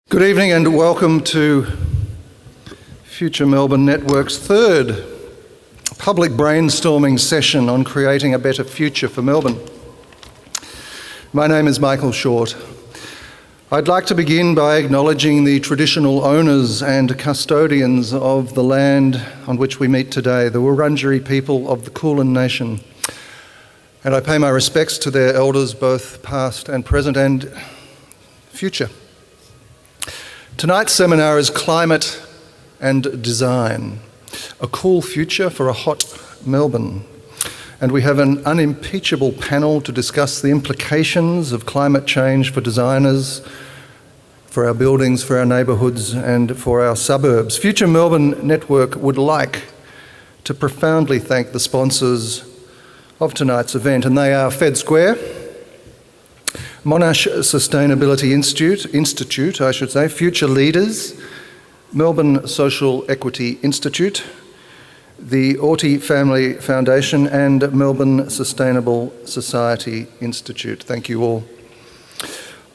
Good evening and welcome to Future Melbourne Network's third public brainstorming session on creating a better future for Melbourne. My name is Michael Short. I'd like to begin by acknowledging the traditional owners and custodians of the land on which we meet today, the Wurundjeri people of the Kulin Nation. And I pay my respects to their elders, both past and present and future. Tonight's seminar is Climate and Design, a cool future for a hot Melbourne. And we have an unimpeachable panel to discuss the implications of climate change for designers, for our buildings, for our neighbourhoods and for our suburbs. Future Melbourne Network would like to profoundly thank the sponsors of tonight's event, and they are Fed Square, Monash Sustainability Institute, Future Leaders, Melbourne Social Equity Institute, the Orty Family Foundation and Melbourne Sustainable Society Institute. Thank you all.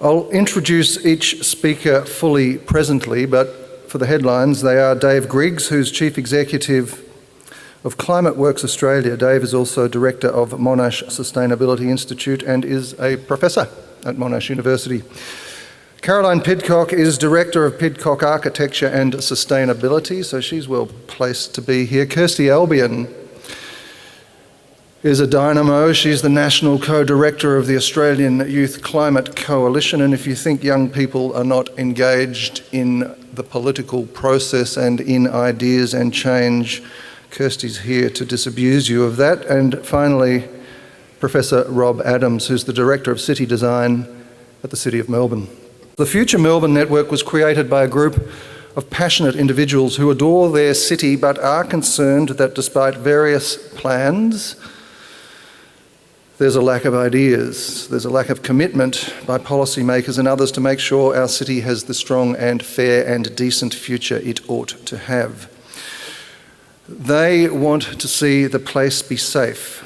I'll introduce each speaker fully presently, but for the headlines, they are Dave Griggs, who's Chief Executive of Climate Works Australia. Dave is also Director of Monash Sustainability Institute and is a Professor at Monash University. Caroline Pidcock is Director of Pidcock Architecture and Sustainability, so she's well placed to be here. Kirsty Albion is a dynamo. She's the National Co-Director of the Australian Youth Climate Coalition, and if you think young people are not engaged in the political process and in ideas and change, Kirsty's here to disabuse you of that. And finally, Professor Rob Adams, who's the Director of City Design at the City of Melbourne. The Future Melbourne Network was created by a group of passionate individuals who adore their city but are concerned that despite various plans, there's a lack of ideas, there's a lack of commitment by policymakers and others to make sure our city has the strong and fair and decent future it ought to have. They want to see the place be safe,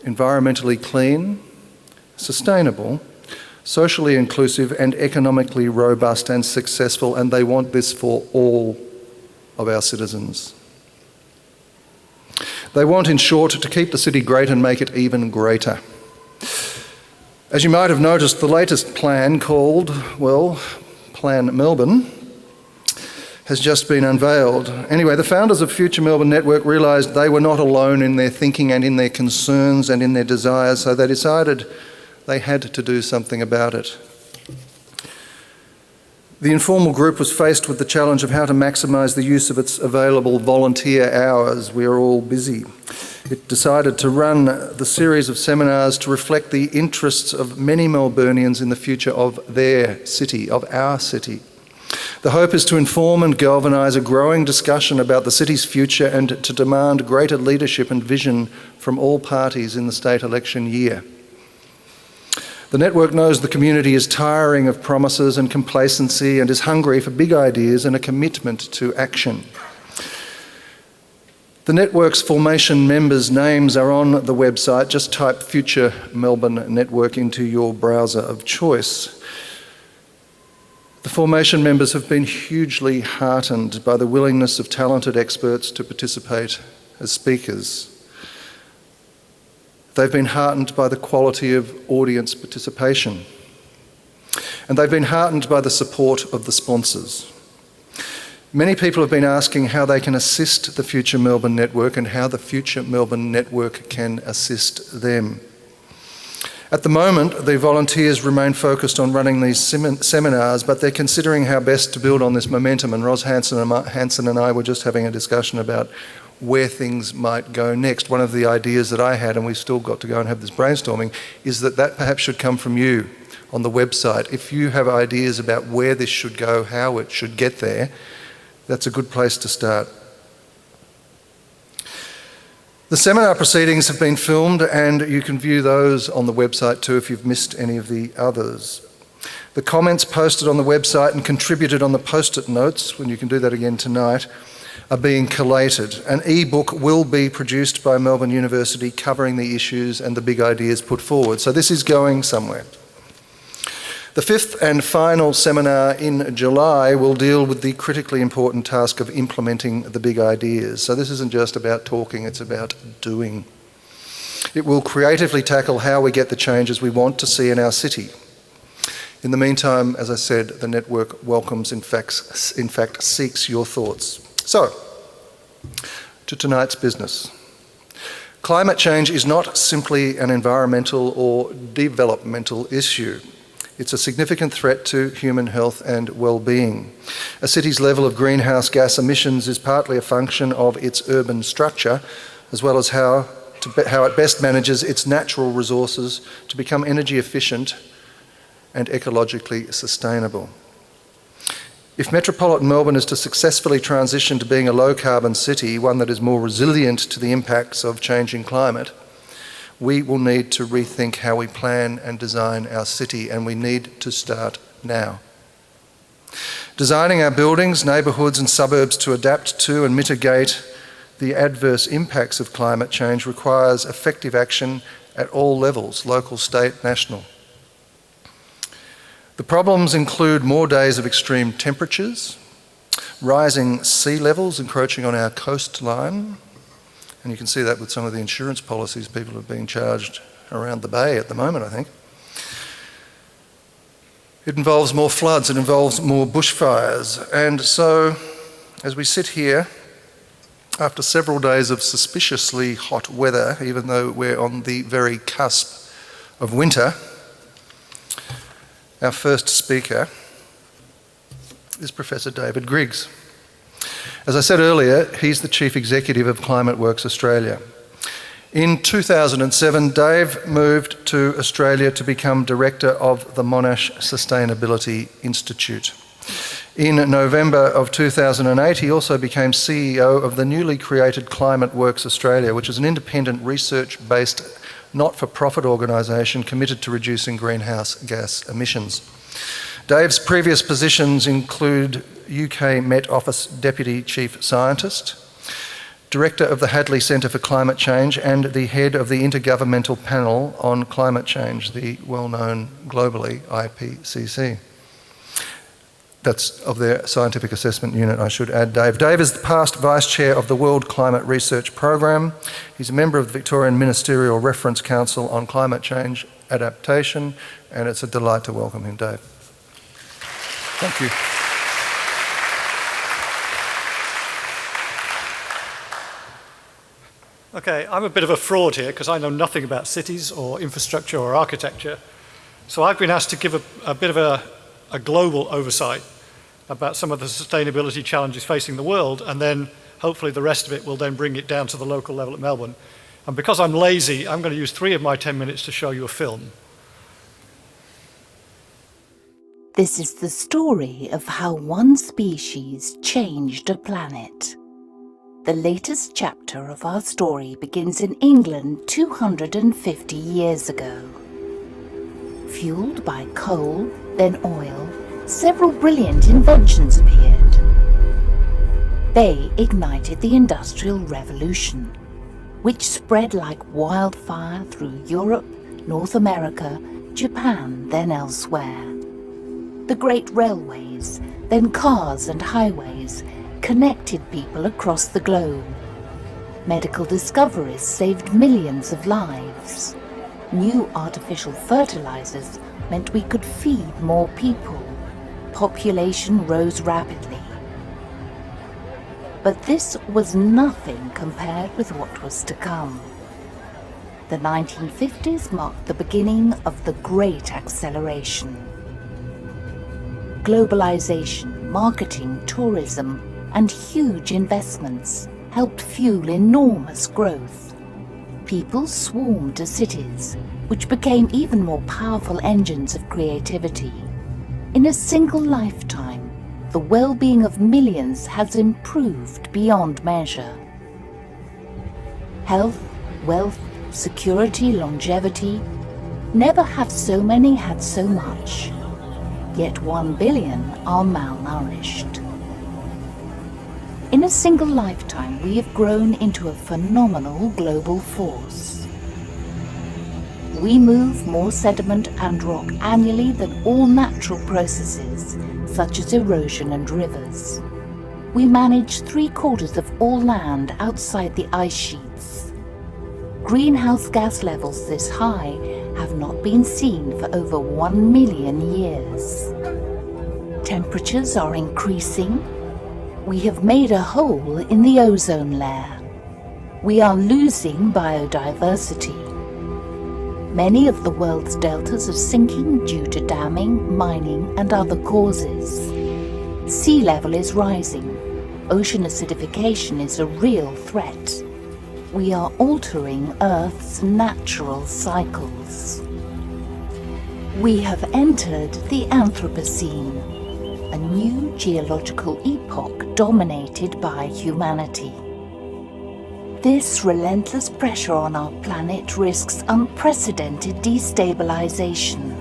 environmentally clean, sustainable, socially inclusive and economically robust and successful, and they want this for all of our citizens. They want, in short, to keep the city great and make it even greater. As you might have noticed, the latest plan called, Plan Melbourne, has just been unveiled. Anyway, the founders of Future Melbourne Network realised they were not alone in their thinking and in their concerns and in their desires, so they decided they had to do something about it. The informal group was faced with the challenge of how to maximise the use of its available volunteer hours. We are all busy. It decided to run the series of seminars to reflect the interests of many Melburnians in the future of their city, of our city. The hope is to inform and galvanise a growing discussion about the city's future and to demand greater leadership and vision from all parties in the state election year. The network knows the community is tiring of promises and complacency and is hungry for big ideas and a commitment to action. The network's formation members' names are on the website. Just type Future Melbourne Network into your browser of choice. The formation members have been hugely heartened by the willingness of talented experts to participate as speakers. They've been heartened by the quality of audience participation. And they've been heartened by the support of the sponsors. Many people have been asking how they can assist the Future Melbourne Network and how the Future Melbourne Network can assist them. At the moment, the volunteers remain focused on running these seminars, but they're considering how best to build on this momentum. And Ros Hanson and I were just having a discussion about where things might go next. One of the ideas that I had, and we've still got to go and have this brainstorming, is that perhaps should come from you on the website. If you have ideas about where this should go, how it should get there, that's a good place to start. The seminar proceedings have been filmed and you can view those on the website too if you've missed any of the others. The comments posted on the website and contributed on the post-it notes, when you can do that again tonight, are being collated. An e-book will be produced by Melbourne University covering the issues and the big ideas put forward. So this is going somewhere. The fifth and final seminar in July will deal with the critically important task of implementing the big ideas. So this isn't just about talking, it's about doing. It will creatively tackle how we get the changes we want to see in our city. In the meantime, as I said, the network welcomes, in fact seeks your thoughts. So, to tonight's business. Climate change is not simply an environmental or developmental issue. It's a significant threat to human health and well-being. A city's level of greenhouse gas emissions is partly a function of its urban structure, as well as how it best manages its natural resources to become energy efficient and ecologically sustainable. If metropolitan Melbourne is to successfully transition to being a low-carbon city, one that is more resilient to the impacts of changing climate, we will need to rethink how we plan and design our city, and we need to start now. Designing our buildings, neighbourhoods and suburbs to adapt to and mitigate the adverse impacts of climate change requires effective action at all levels, local, state, national. The problems include more days of extreme temperatures, rising sea levels encroaching on our coastline, and you can see that with some of the insurance policies people are being charged around the bay at the moment, I think. It involves more floods, it involves more bushfires. And so, as we sit here, after several days of suspiciously hot weather, even though we're on the very cusp of winter, our first speaker is Professor David Griggs. As I said earlier, he's the Chief Executive of Climate Works Australia. In 2007, Dave moved to Australia to become Director of the Monash Sustainability Institute. In November of 2008, he also became CEO of the newly created Climate Works Australia, which is an independent research-based not-for-profit organisation committed to reducing greenhouse gas emissions. Dave's previous positions include UK Met Office Deputy Chief Scientist, Director of the Hadley Centre for Climate Change and the Head of the Intergovernmental Panel on Climate Change, the well-known globally IPCC. That's of their scientific assessment unit, I should add, Dave. Dave is the past Vice Chair of the World Climate Research Programme. He's a member of the Victorian Ministerial Reference Council on Climate Change Adaptation, and it's a delight to welcome him, Dave. Thank you. Okay, I'm a bit of a fraud here because I know nothing about cities or infrastructure or architecture. So I've been asked to give a bit of a global oversight about some of the sustainability challenges facing the world, and then hopefully the rest of it will then bring it down to the local level at Melbourne. And because I'm lazy, I'm going to use 3 of my 10 minutes to show you a film. This is the story of how one species changed a planet. The latest chapter of our story begins in England 250 years ago. Fueled by coal, then oil, several brilliant inventions appeared. They ignited the Industrial Revolution, which spread like wildfire through Europe, North America, Japan, then elsewhere. The great railways, then cars and highways, connected people across the globe. Medical discoveries saved millions of lives. New artificial fertilizers meant we could feed more people. Population rose rapidly. But this was nothing compared with what was to come. The 1950s marked the beginning of the Great Acceleration. Globalization, marketing, tourism, and huge investments helped fuel enormous growth. People swarmed to cities, which became even more powerful engines of creativity. In a single lifetime, the well-being of millions has improved beyond measure. Health, wealth, security, longevity, never have so many had so much. Yet 1 billion are malnourished. In a single lifetime, we have grown into a phenomenal global force. We move more sediment and rock annually than all natural processes, such as erosion and rivers. We manage 3/4 of all land outside the ice sheets. Greenhouse gas levels this high have not been seen for over 1 million years. Temperatures are increasing. We have made a hole in the ozone layer. We are losing biodiversity. Many of the world's deltas are sinking due to damming, mining, and other causes. Sea level is rising. Ocean acidification is a real threat. We are altering Earth's natural cycles. We have entered the Anthropocene, a new geological epoch dominated by humanity. This relentless pressure on our planet risks unprecedented destabilization.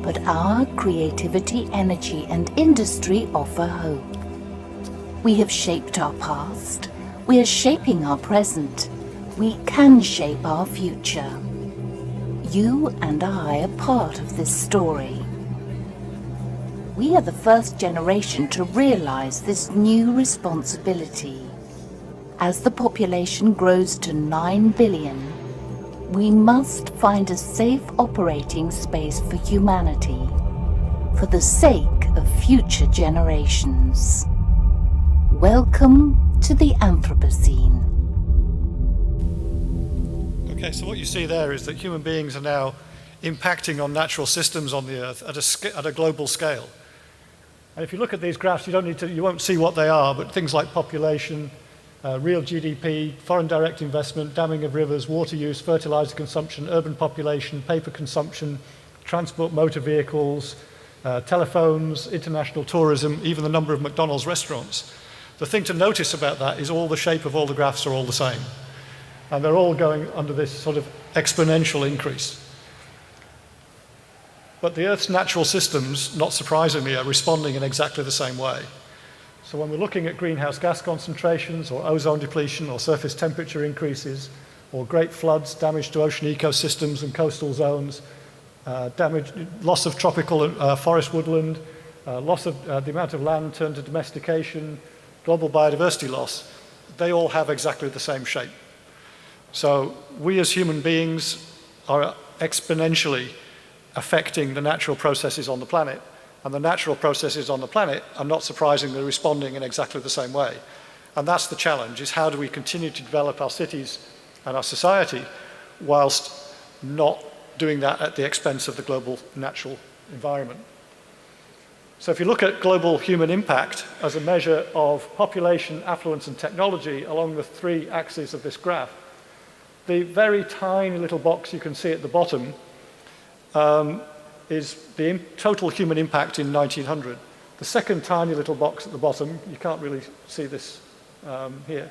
But our creativity, energy, and industry offer hope. We have shaped our past. We are shaping our present. We can shape our future. You and I are part of this story. We are the first generation to realize this new responsibility. As the population grows to 9 billion, we must find a safe operating space for humanity, for the sake of future generations. Welcome to the Anthropocene. Okay, so what you see there is that human beings are now impacting on natural systems on the Earth at a global scale. And if you look at these graphs, you won't see what they are, but things like population, real GDP, foreign direct investment, damming of rivers, water use, fertilizer consumption, urban population, paper consumption, transport motor vehicles, telephones, international tourism, even the number of McDonald's restaurants. The thing to notice about that is all the shape of all the graphs are all the same. And they're all going under this sort of exponential increase. But the Earth's natural systems, not surprisingly, are responding in exactly the same way. So when we're looking at greenhouse gas concentrations or ozone depletion or surface temperature increases or great floods, damage to ocean ecosystems and coastal zones, loss of tropical forest woodland, loss of the amount of land turned to domestication, global biodiversity loss, they all have exactly the same shape. So we as human beings are exponentially affecting the natural processes on the planet, and the natural processes on the planet are not surprisingly responding in exactly the same way. And that's the challenge, is how do we continue to develop our cities and our society whilst not doing that at the expense of the global natural environment. So if you look at global human impact as a measure of population, affluence, and technology along the 3 axes of this graph, the very tiny little box you can see at the bottom is the total human impact in 1900. The second tiny little box at the bottom, you can't really see this here,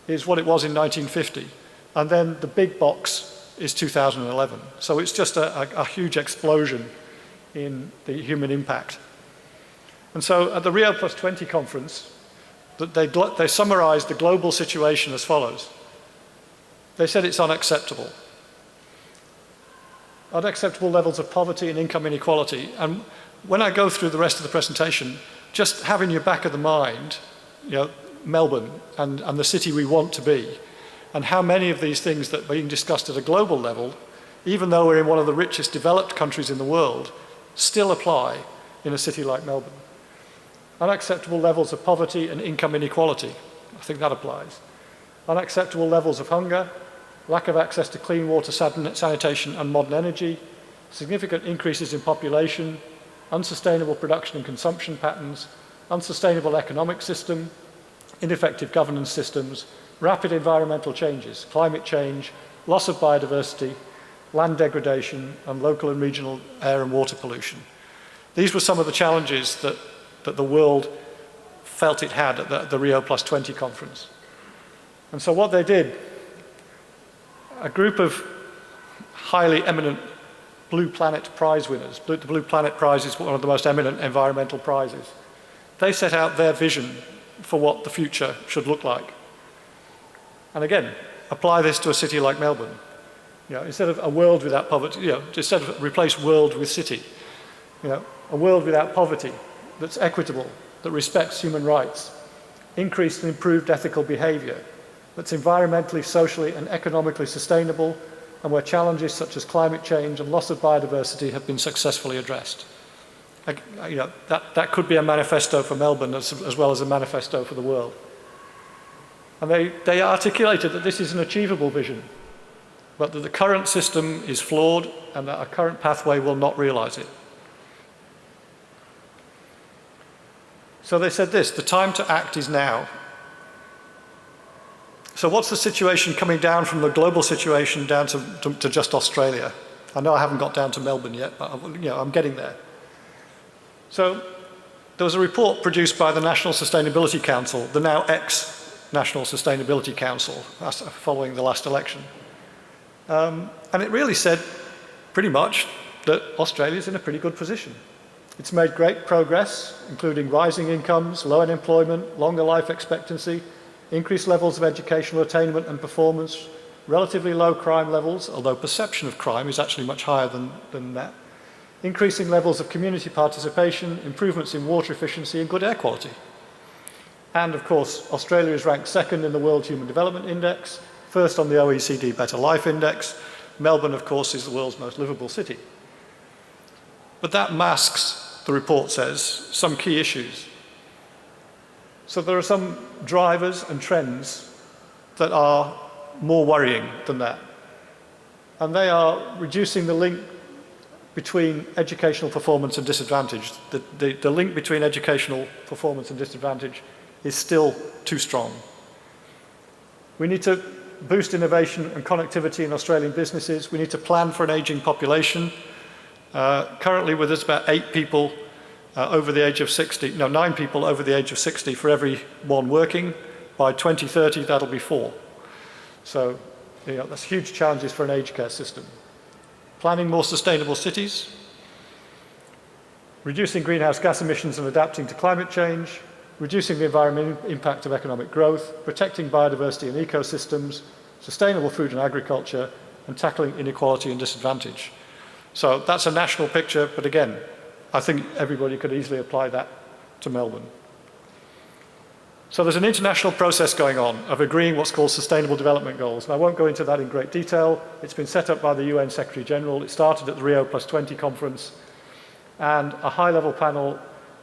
is what it was in 1950. And then the big box is 2011. So it's just a huge explosion in the human impact. And so at the Rio +20 conference, they summarized the global situation as follows. They said it's unacceptable. Unacceptable levels of poverty and income inequality. And when I go through the rest of the presentation, just have in your back of the mind, Melbourne and the city we want to be, and how many of these things that are being discussed at a global level, even though we're in one of the richest developed countries in the world, still apply in a city like Melbourne. Unacceptable levels of poverty and income inequality. I think that applies. Unacceptable levels of hunger, lack of access to clean water, sanitation, and modern energy, significant increases in population, unsustainable production and consumption patterns, unsustainable economic system, ineffective governance systems, rapid environmental changes, climate change, loss of biodiversity, land degradation, and local and regional air and water pollution. These were some of the challenges that the world felt it had at the Rio +20 conference. And so what they did, a group of highly eminent Blue Planet Prize winners, the Blue Planet Prize is one of the most eminent environmental prizes, they set out their vision for what the future should look like. And again, apply this to a city like Melbourne. instead of a world without poverty, instead of replace world with city, a world without poverty that's equitable, that respects human rights, increased and improved ethical behaviour, that's environmentally, socially and economically sustainable, and where challenges such as climate change and loss of biodiversity have been successfully addressed. That could be a manifesto for Melbourne as well as a manifesto for the world. And they articulated that this is an achievable vision, but that the current system is flawed and that our current pathway will not realise it. So they said this: the time to act is now. So what's the situation coming down from the global situation down to just Australia? I know I haven't got down to Melbourne yet, but I'm getting there. So there was a report produced by the National Sustainability Council, the now ex-National Sustainability Council, following the last election. And it really said pretty much that Australia's in a pretty good position. It's made great progress, including rising incomes, low unemployment, longer life expectancy, increased levels of educational attainment and performance, relatively low crime levels, although perception of crime is actually much higher than that, increasing levels of community participation, improvements in water efficiency and good air quality. And of course, Australia is ranked second in the World Human Development Index, first on the OECD Better Life Index. Melbourne, of course, is the world's most livable city. But that masks, the report says, some key issues. So there are some drivers and trends that are more worrying than that. And they are reducing the link between educational performance and disadvantage. The link between educational performance and disadvantage is still too strong. We need to boost innovation and connectivity in Australian businesses. We need to plan for an ageing population. Currently, there's about 9 people over the age of 60 for every one working. By 2030, that'll be 4. So, that's huge challenges for an aged care system. Planning more sustainable cities, reducing greenhouse gas emissions and adapting to climate change, reducing the environmental impact of economic growth, protecting biodiversity and ecosystems, sustainable food and agriculture, and tackling inequality and disadvantage. So that's a national picture, but again, I think everybody could easily apply that to Melbourne. So there's an international process going on of agreeing what's called Sustainable Development Goals. And I won't go into that in great detail. It's been set up by the UN Secretary General. It started at the Rio+20 conference. And a high-level panel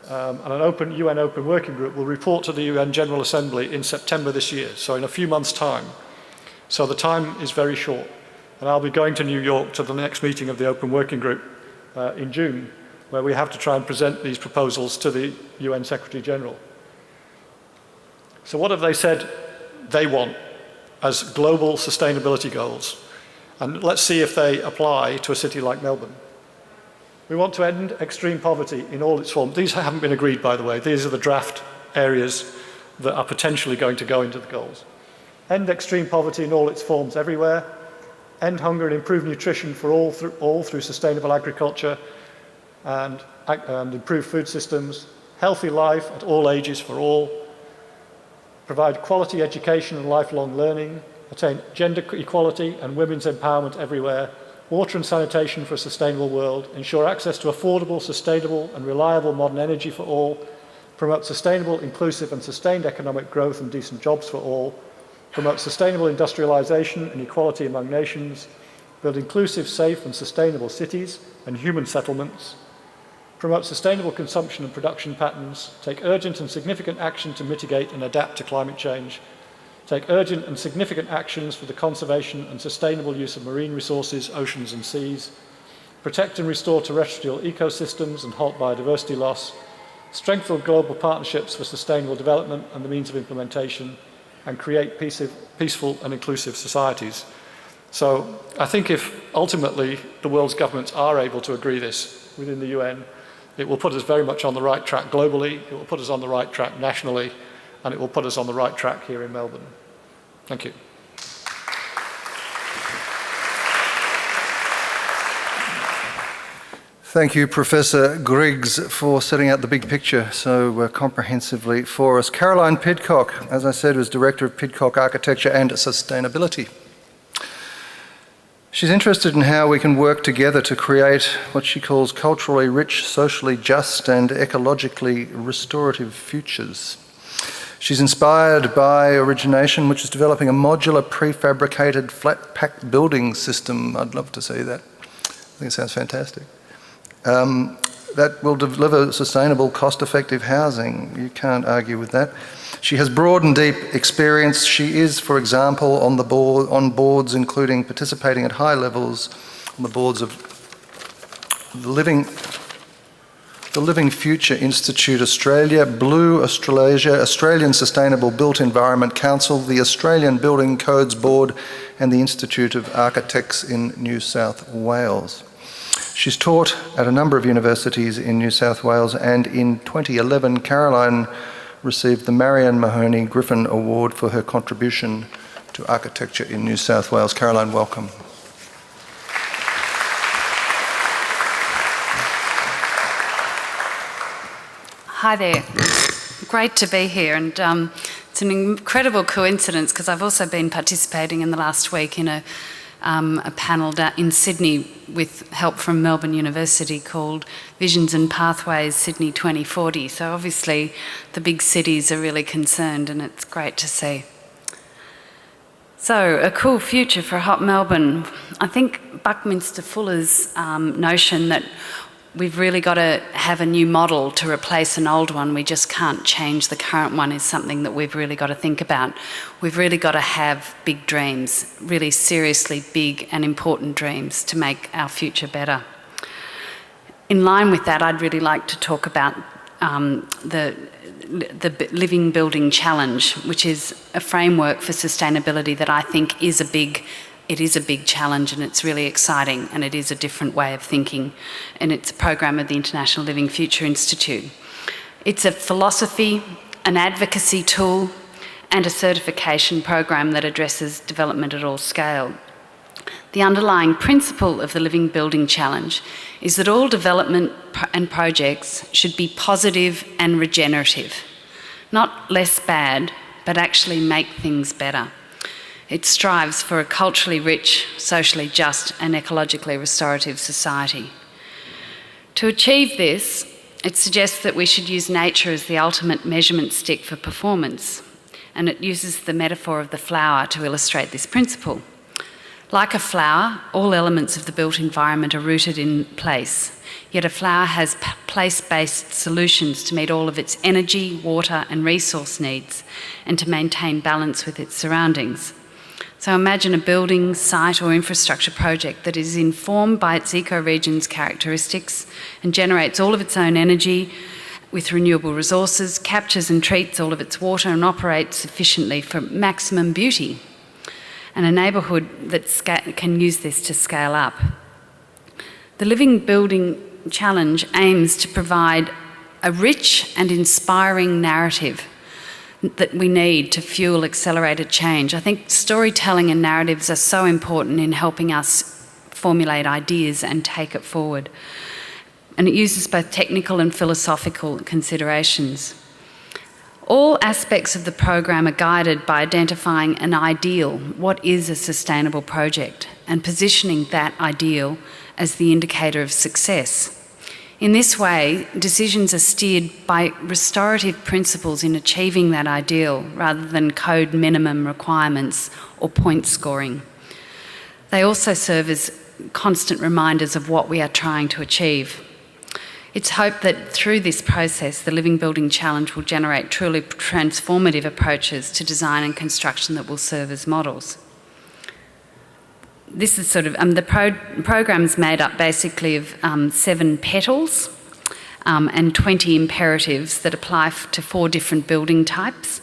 and an UN Open Working Group will report to the UN General Assembly in September this year, so in a few months' time. So the time is very short. And I'll be going to New York to the next meeting of the Open Working Group in June, where we have to try and present these proposals to the UN Secretary General. So what have they said they want as global sustainability goals? And let's see if they apply to a city like Melbourne. We want to end extreme poverty in all its forms. These haven't been agreed, by the way. These are the draft areas that are potentially going to go into the goals. End extreme poverty in all its forms everywhere. End hunger and improve nutrition for all through sustainable agriculture and improve food systems. Healthy life at all ages for all. Provide quality education and lifelong learning. Attain gender equality and women's empowerment everywhere. Water and sanitation for a sustainable world. Ensure access to affordable, sustainable and reliable modern energy for all. Promote sustainable, inclusive and sustained economic growth and decent jobs for all. Promote sustainable industrialization and equality among nations. Build inclusive, safe and sustainable cities and human settlements. Promote sustainable consumption and production patterns. Take urgent and significant action to mitigate and adapt to climate change. Take urgent and significant actions for the conservation and sustainable use of marine resources, oceans and seas. Protect and restore terrestrial ecosystems and halt biodiversity loss. Strengthen global partnerships for sustainable development and the means of implementation. And create peaceful and inclusive societies. So I think if ultimately the world's governments are able to agree this within the UN, it will put us very much on the right track globally, it will put us on the right track nationally, and it will put us on the right track here in Melbourne. Thank you. Thank you, Professor Griggs, for setting out the big picture so comprehensively for us. Caroline Pidcock, as I said, was Director of Pidcock Architecture and Sustainability. She's interested in how we can work together to create what she calls culturally rich, socially just and ecologically restorative futures. She's inspired by Origination, which is developing a modular prefabricated flat-pack building system. I'd love to see that. I think it sounds fantastic. That will deliver sustainable, cost-effective housing. You can't argue with that. She has broad and deep experience. She is, for example, on boards including participating at high levels on the boards of the Living Future Institute Australia, Blue Australasia, Australian Sustainable Built Environment Council, the Australian Building Codes Board, and the Institute of Architects in New South Wales. She's taught at a number of universities in New South Wales, and in 2011, Caroline received the Marion Mahoney Griffin Award for her contribution to architecture in New South Wales. Caroline, welcome. Hi there. Great to be here, and it's an incredible coincidence because I've also been participating in the last week in a panel in Sydney with help from Melbourne University called Visions and Pathways Sydney 2040. So obviously the big cities are really concerned, and it's great to see. So a cool future for hot Melbourne. I think Buckminster Fuller's notion that we've really got to have a new model to replace an old one. We just can't change the current one is something that we've really got to think about. We've really got to have big dreams, really seriously big and important dreams to make our future better. In line with that, I'd really like to talk about the Living Building Challenge, which is a framework for sustainability that I think is a big challenge, and it's really exciting, and it is a different way of thinking, and it's a program of the International Living Future Institute. It's a philosophy, an advocacy tool, and a certification program that addresses development at all scale. The underlying principle of the Living Building Challenge is that all development and projects should be positive and regenerative, not less bad, but actually make things better. It strives for a culturally rich, socially just and ecologically restorative society. To achieve this, it suggests that we should use nature as the ultimate measurement stick for performance, and it uses the metaphor of the flower to illustrate this principle. Like a flower, all elements of the built environment are rooted in place, yet a flower has place-based solutions to meet all of its energy, water and resource needs, and to maintain balance with its surroundings. So imagine a building, site or infrastructure project that is informed by its ecoregion's characteristics and generates all of its own energy with renewable resources, captures and treats all of its water and operates efficiently for maximum beauty. And a neighbourhood that can use this to scale up. The Living Building Challenge aims to provide a rich and inspiring narrative that we need to fuel accelerated change. I think storytelling and narratives are so important in helping us formulate ideas and take it forward. And it uses both technical and philosophical considerations. All aspects of the program are guided by identifying an ideal, what is a sustainable project, and positioning that ideal as the indicator of success. In this way, decisions are steered by restorative principles in achieving that ideal rather than code minimum requirements or point scoring. They also serve as constant reminders of what we are trying to achieve. It's hoped that through this process, the Living Building Challenge will generate truly transformative approaches to design and construction that will serve as models. This is sort of, the program's made up basically of 7 petals and 20 imperatives that apply to 4 different building types.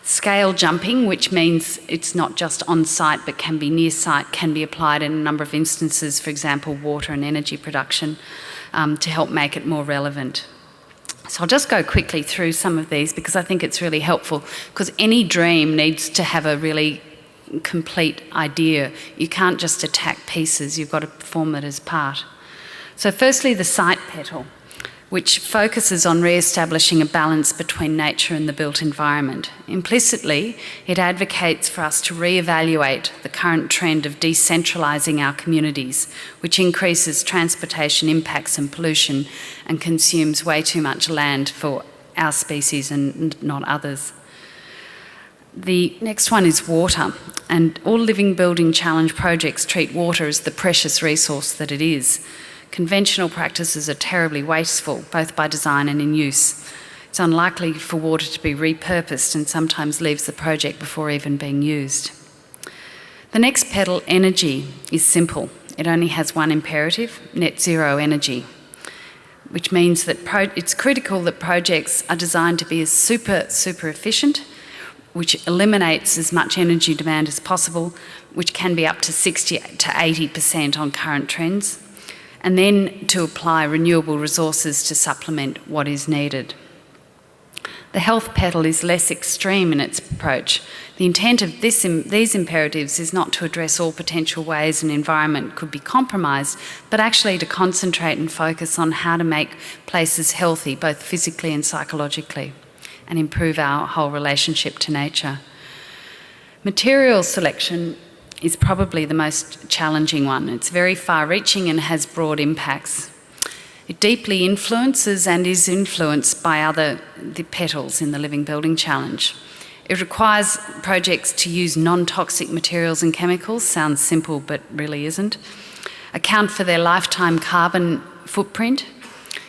Scale jumping, which means it's not just on-site but can be near-site, can be applied in a number of instances, for example, water and energy production, to help make it more relevant. So I'll just go quickly through some of these because I think it's really helpful, because any dream needs to have a really complete idea. You can't just attack pieces, you've got to perform it as part. So firstly, the site petal, which focuses on re-establishing a balance between nature and the built environment. Implicitly, it advocates for us to re-evaluate the current trend of decentralising our communities, which increases transportation impacts and pollution and consumes way too much land for our species and not others. The next one is water, and all living building challenge projects treat water as the precious resource that it is. Conventional practices are terribly wasteful, both by design and in use. It's unlikely for water to be repurposed and sometimes leaves the project before even being used. The next petal, energy, is simple. It only has one imperative, net zero energy, which means that it's critical that projects are designed to be as super efficient, which eliminates as much energy demand as possible, which can be up to 60 to 80% on current trends, and then to apply renewable resources to supplement what is needed. The health petal is less extreme in its approach. The intent of these imperatives is not to address all potential ways an environment could be compromised, but actually to concentrate and focus on how to make places healthy, both physically and psychologically, and improve our whole relationship to nature. Material selection is probably the most challenging one. It's very far-reaching and has broad impacts. It deeply influences and is influenced by the petals in the Living Building Challenge. It requires projects to use non-toxic materials and chemicals, sounds simple but really isn't, account for their lifetime carbon footprint,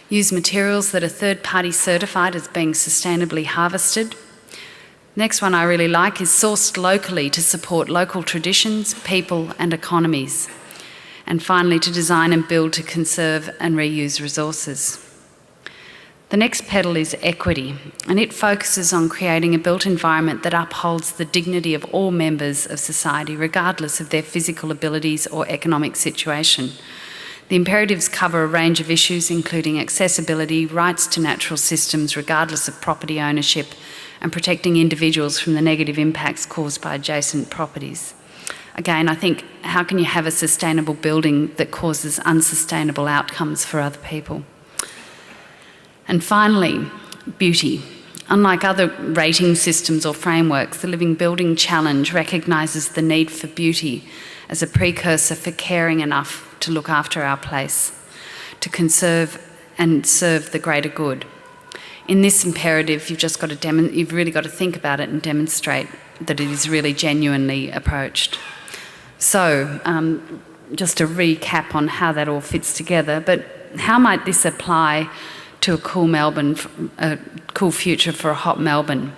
use materials that are third-party certified as being sustainably harvested. Next one I really like is sourced locally to support local traditions, people and economies. And finally, to design and build to conserve and reuse resources. The next petal is equity, and it focuses on creating a built environment that upholds the dignity of all members of society, regardless of their physical abilities or economic situation. The imperatives cover a range of issues, including accessibility, rights to natural systems regardless of property ownership, and protecting individuals from the negative impacts caused by adjacent properties. Again, I think, how can you have a sustainable building that causes unsustainable outcomes for other people? And finally, beauty. Unlike other rating systems or frameworks, the Living Building Challenge recognises the need for beauty as a precursor for caring enough to look after our place, to conserve and serve the greater good. In this imperative, you've really got to think about it and demonstrate that it is really genuinely approached. So, just a recap on how that all fits together, but how might this apply to a cool Melbourne, a cool future for a hot Melbourne?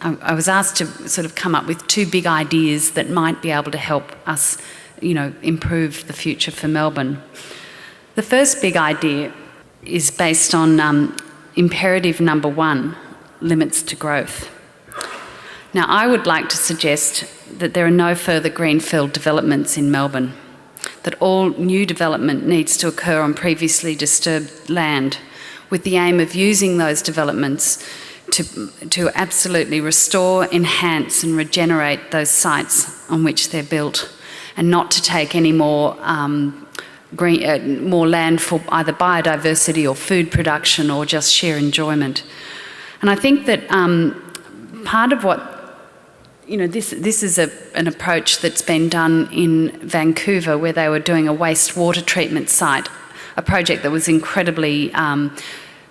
I was asked to sort of come up with two big ideas that might be able to help us, improve the future for Melbourne. The first big idea is based on imperative number 1, limits to growth. Now, I would like to suggest that there are no further greenfield developments in Melbourne, that all new development needs to occur on previously disturbed land, with the aim of using those developments to absolutely restore, enhance and regenerate those sites on which they're built, and not to take any more more land for either biodiversity or food production or just sheer enjoyment. And I think that part of what, this is an approach that's been done in Vancouver, where they were doing a wastewater treatment site, a project that was incredibly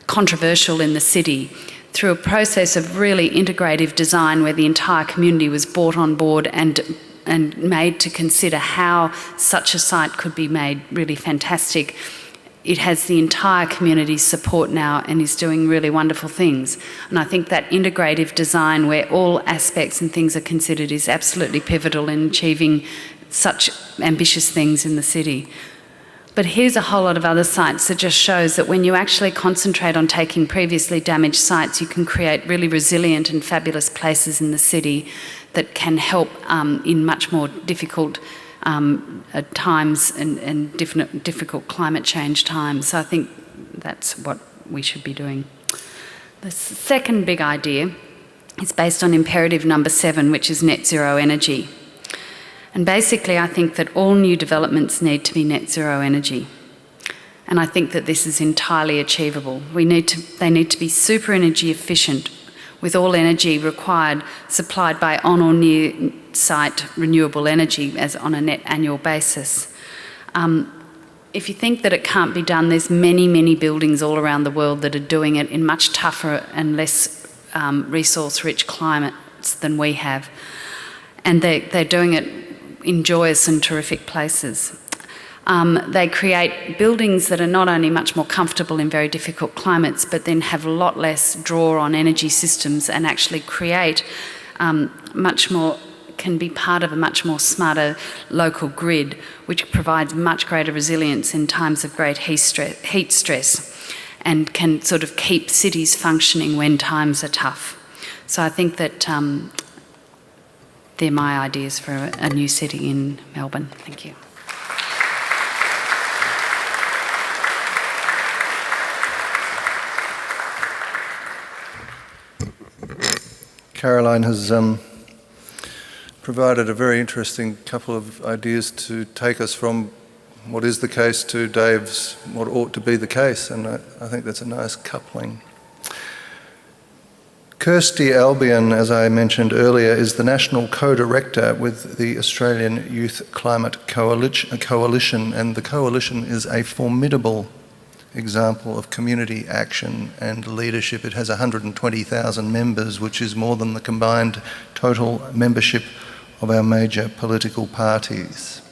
controversial in the city, through a process of really integrative design where the entire community was brought on board and made to consider how such a site could be made really fantastic. It has the entire community's support now and is doing really wonderful things. And I think that integrative design, where all aspects and things are considered, is absolutely pivotal in achieving such ambitious things in the city. But here's a whole lot of other sites that just shows that when you actually concentrate on taking previously damaged sites, you can create really resilient and fabulous places in the city that can help in much more difficult times and difficult climate change times. So I think that's what we should be doing. The second big idea is based on imperative number 7, which is net zero energy. And basically, I think that all new developments need to be net zero energy. And I think that this is entirely achievable. They need to be super energy efficient, with all energy required supplied by on or near site renewable energy as on a net annual basis. If you think that it can't be done, there's many buildings all around the world that are doing it in much tougher and less resource-rich climates than we have. And they're doing it in joyous and terrific places. They create buildings that are not only much more comfortable in very difficult climates, but then have a lot less draw on energy systems and actually create can be part of a much more smarter local grid, which provides much greater resilience in times of great heat stress and can sort of keep cities functioning when times are tough. So I think that they're my ideas for a new city in Melbourne. Thank you. Caroline has provided a very interesting couple of ideas to take us from what is the case to Dave's what ought to be the case, and I think that's a nice coupling. Kirsty Albion, as I mentioned earlier, is the National Co-Director with the Australian Youth Climate Coalition, and the Coalition is a formidable example of community action and leadership. It has 120,000 members, which is more than the combined total membership of our major political parties.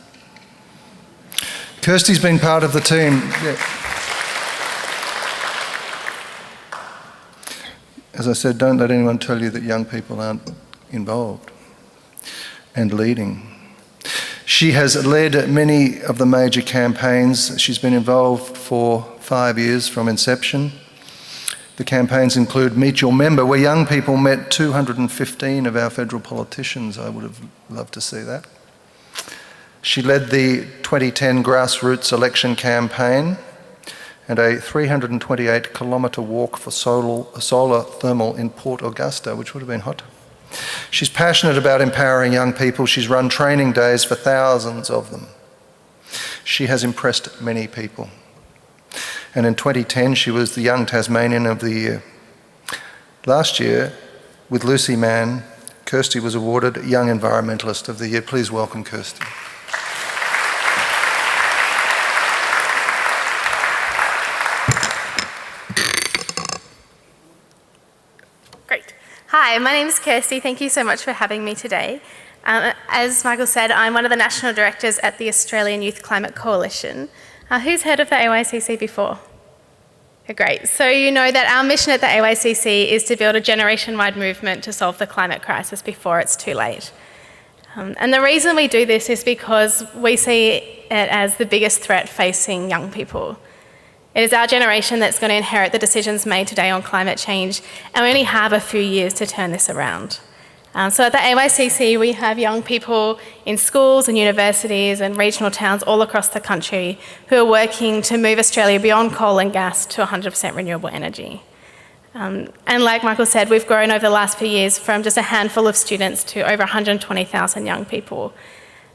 Kirsty's been part of the team. Yeah. As I said, don't let anyone tell you that young people aren't involved and leading. She has led many of the major campaigns. She's been involved for 5 years from inception. The campaigns include Meet Your Member, where young people met 215 of our federal politicians. I would have loved to see that. She led the 2010 grassroots election campaign and a 328-kilometre walk for solar thermal in Port Augusta, which would have been hot. She's passionate about empowering young people. She's run training days for thousands of them. She has impressed many people. And in 2010, she was the Young Tasmanian of the Year. Last year, with Lucy Mann, Kirsty was awarded Young Environmentalist of the Year. Please welcome Kirsty. Great. Hi, my name is Kirsty. Thank you so much for having me today. As Michael said, I'm one of the national directors at the Australian Youth Climate Coalition. Who's heard of the AYCC before? Great. So you know that our mission at the AYCC is to build a generation-wide movement to solve the climate crisis before it's too late. And the reason we do this is because we see it as the biggest threat facing young people. It is our generation that's going to inherit the decisions made today on climate change, and we only have a few years to turn this around. So at the AYCC, we have young people in schools and universities and regional towns all across the country who are working to move Australia beyond coal and gas to 100% renewable energy. And like Michael said, we've grown over the last few years from just a handful of students to over 120,000 young people.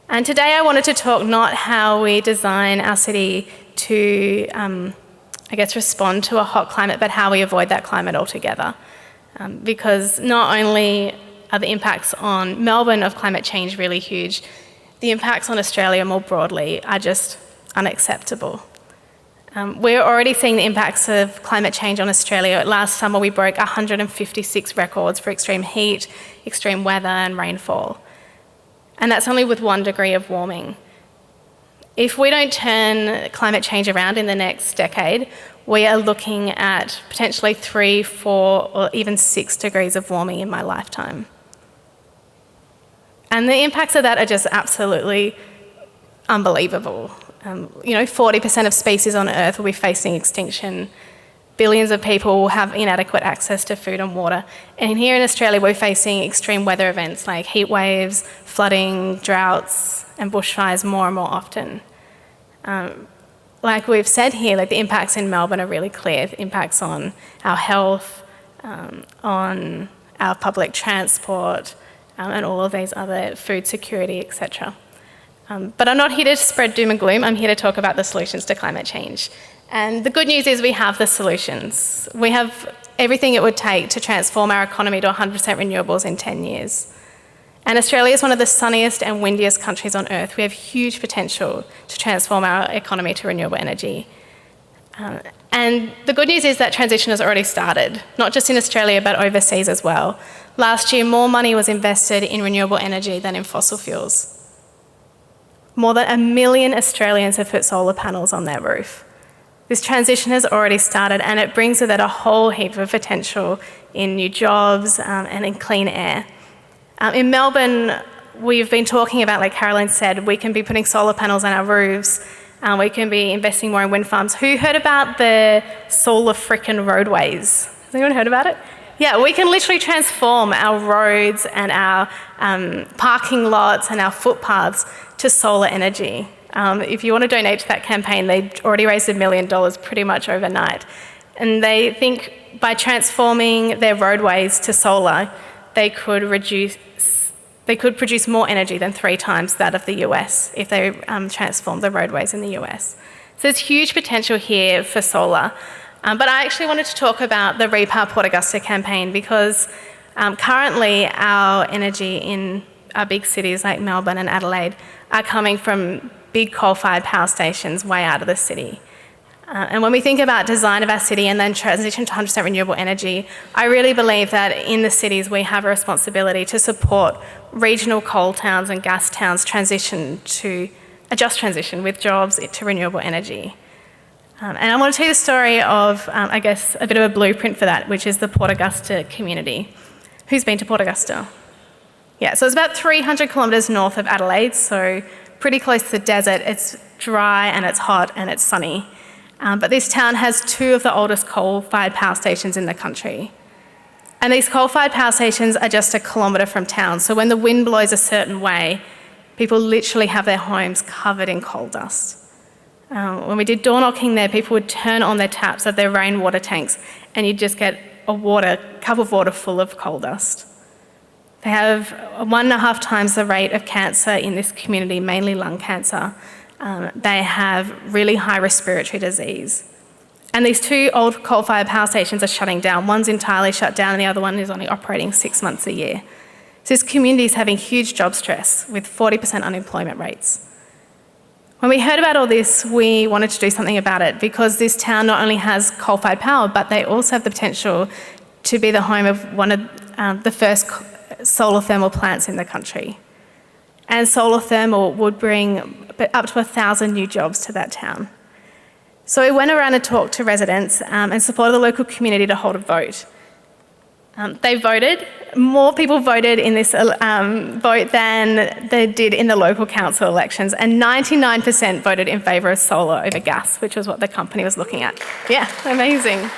And today I wanted to talk not how we design our city to, respond to a hot climate, but how we avoid that climate altogether. Because not only are the impacts on Melbourne of climate change really huge, the impacts on Australia more broadly are just unacceptable. We're already seeing the impacts of climate change on Australia. Last summer we broke 156 records for extreme heat, extreme weather and rainfall. And that's only with 1 degree of warming. If we don't turn climate change around in the next decade, we are looking at potentially 3, 4 or even 6 degrees of warming in my lifetime. And the impacts of that are just absolutely unbelievable. 40% of species on Earth will be facing extinction. Billions of people will have inadequate access to food and water. And here in Australia, we're facing extreme weather events like heat waves, flooding, droughts, and bushfires more and more often. Like we've said here, the impacts in Melbourne are really clear. The impacts on our health, on our public transport, and all of these other food security, etc. But I'm not here to spread doom and gloom. I'm here to talk about the solutions to climate change. And the good news is we have the solutions. We have everything it would take to transform our economy to 100% renewables in 10 years. And Australia is one of the sunniest and windiest countries on earth. We have huge potential to transform our economy to renewable energy. And the good news is that transition has already started, not just in Australia, but overseas as well. Last year, more money was invested in renewable energy than in fossil fuels. More than 1 million Australians have put solar panels on their roof. This transition has already started, and it brings with it a whole heap of potential in new jobs and in clean air. In Melbourne, we've been talking about, like Caroline said, we can be putting solar panels on our roofs, we can be investing more in wind farms. Who heard about the solar frickin' roadways? Has anyone heard about it? Yeah, we can literally transform our roads and our parking lots and our footpaths to solar energy. If you want to donate to that campaign, they already raised $1 million pretty much overnight. And they think by transforming their roadways to solar, they could produce more energy than 3 times that of the US if they transform the roadways in the US. So there's huge potential here for solar. But I actually wanted to talk about the Repower Port Augusta campaign because currently our energy in our big cities like Melbourne and Adelaide are coming from big coal-fired power stations way out of the city. And when we think about design of our city and then transition to 100% renewable energy, I really believe that in the cities we have a responsibility to support regional coal towns and gas towns a just transition with jobs to renewable energy. And I want to tell you the story of, I guess, a bit of a blueprint for that, which is the Port Augusta community. Who's been to Port Augusta? Yeah, so it's about 300 kilometres north of Adelaide, so pretty close to the desert. It's dry and it's hot and it's sunny. But this town has 2 of the oldest coal-fired power stations in the country. And these coal-fired power stations are just 1 kilometre from town, so when the wind blows a certain way, people literally have their homes covered in coal dust. When we did door knocking there, people would turn on their taps of their rainwater tanks and you'd just get a cup of water full of coal dust. They have 1.5 times the rate of cancer in this community, mainly lung cancer. They have really high respiratory disease. And these 2 old coal-fired power stations are shutting down. One's entirely shut down and the other one is only operating 6 months a year. So this community is having huge job stress with 40% unemployment rates. When we heard about all this, we wanted to do something about it because this town not only has coal-fired power, but they also have the potential to be the home of one of the first solar thermal plants in the country. And solar thermal would bring up to 1,000 new jobs to that town. So we went around and talked to residents and supported the local community to hold a vote. They voted. More people voted in this vote than they did in the local council elections, and 99% voted in favour of solar over gas, which was what the company was looking at. Yeah, amazing.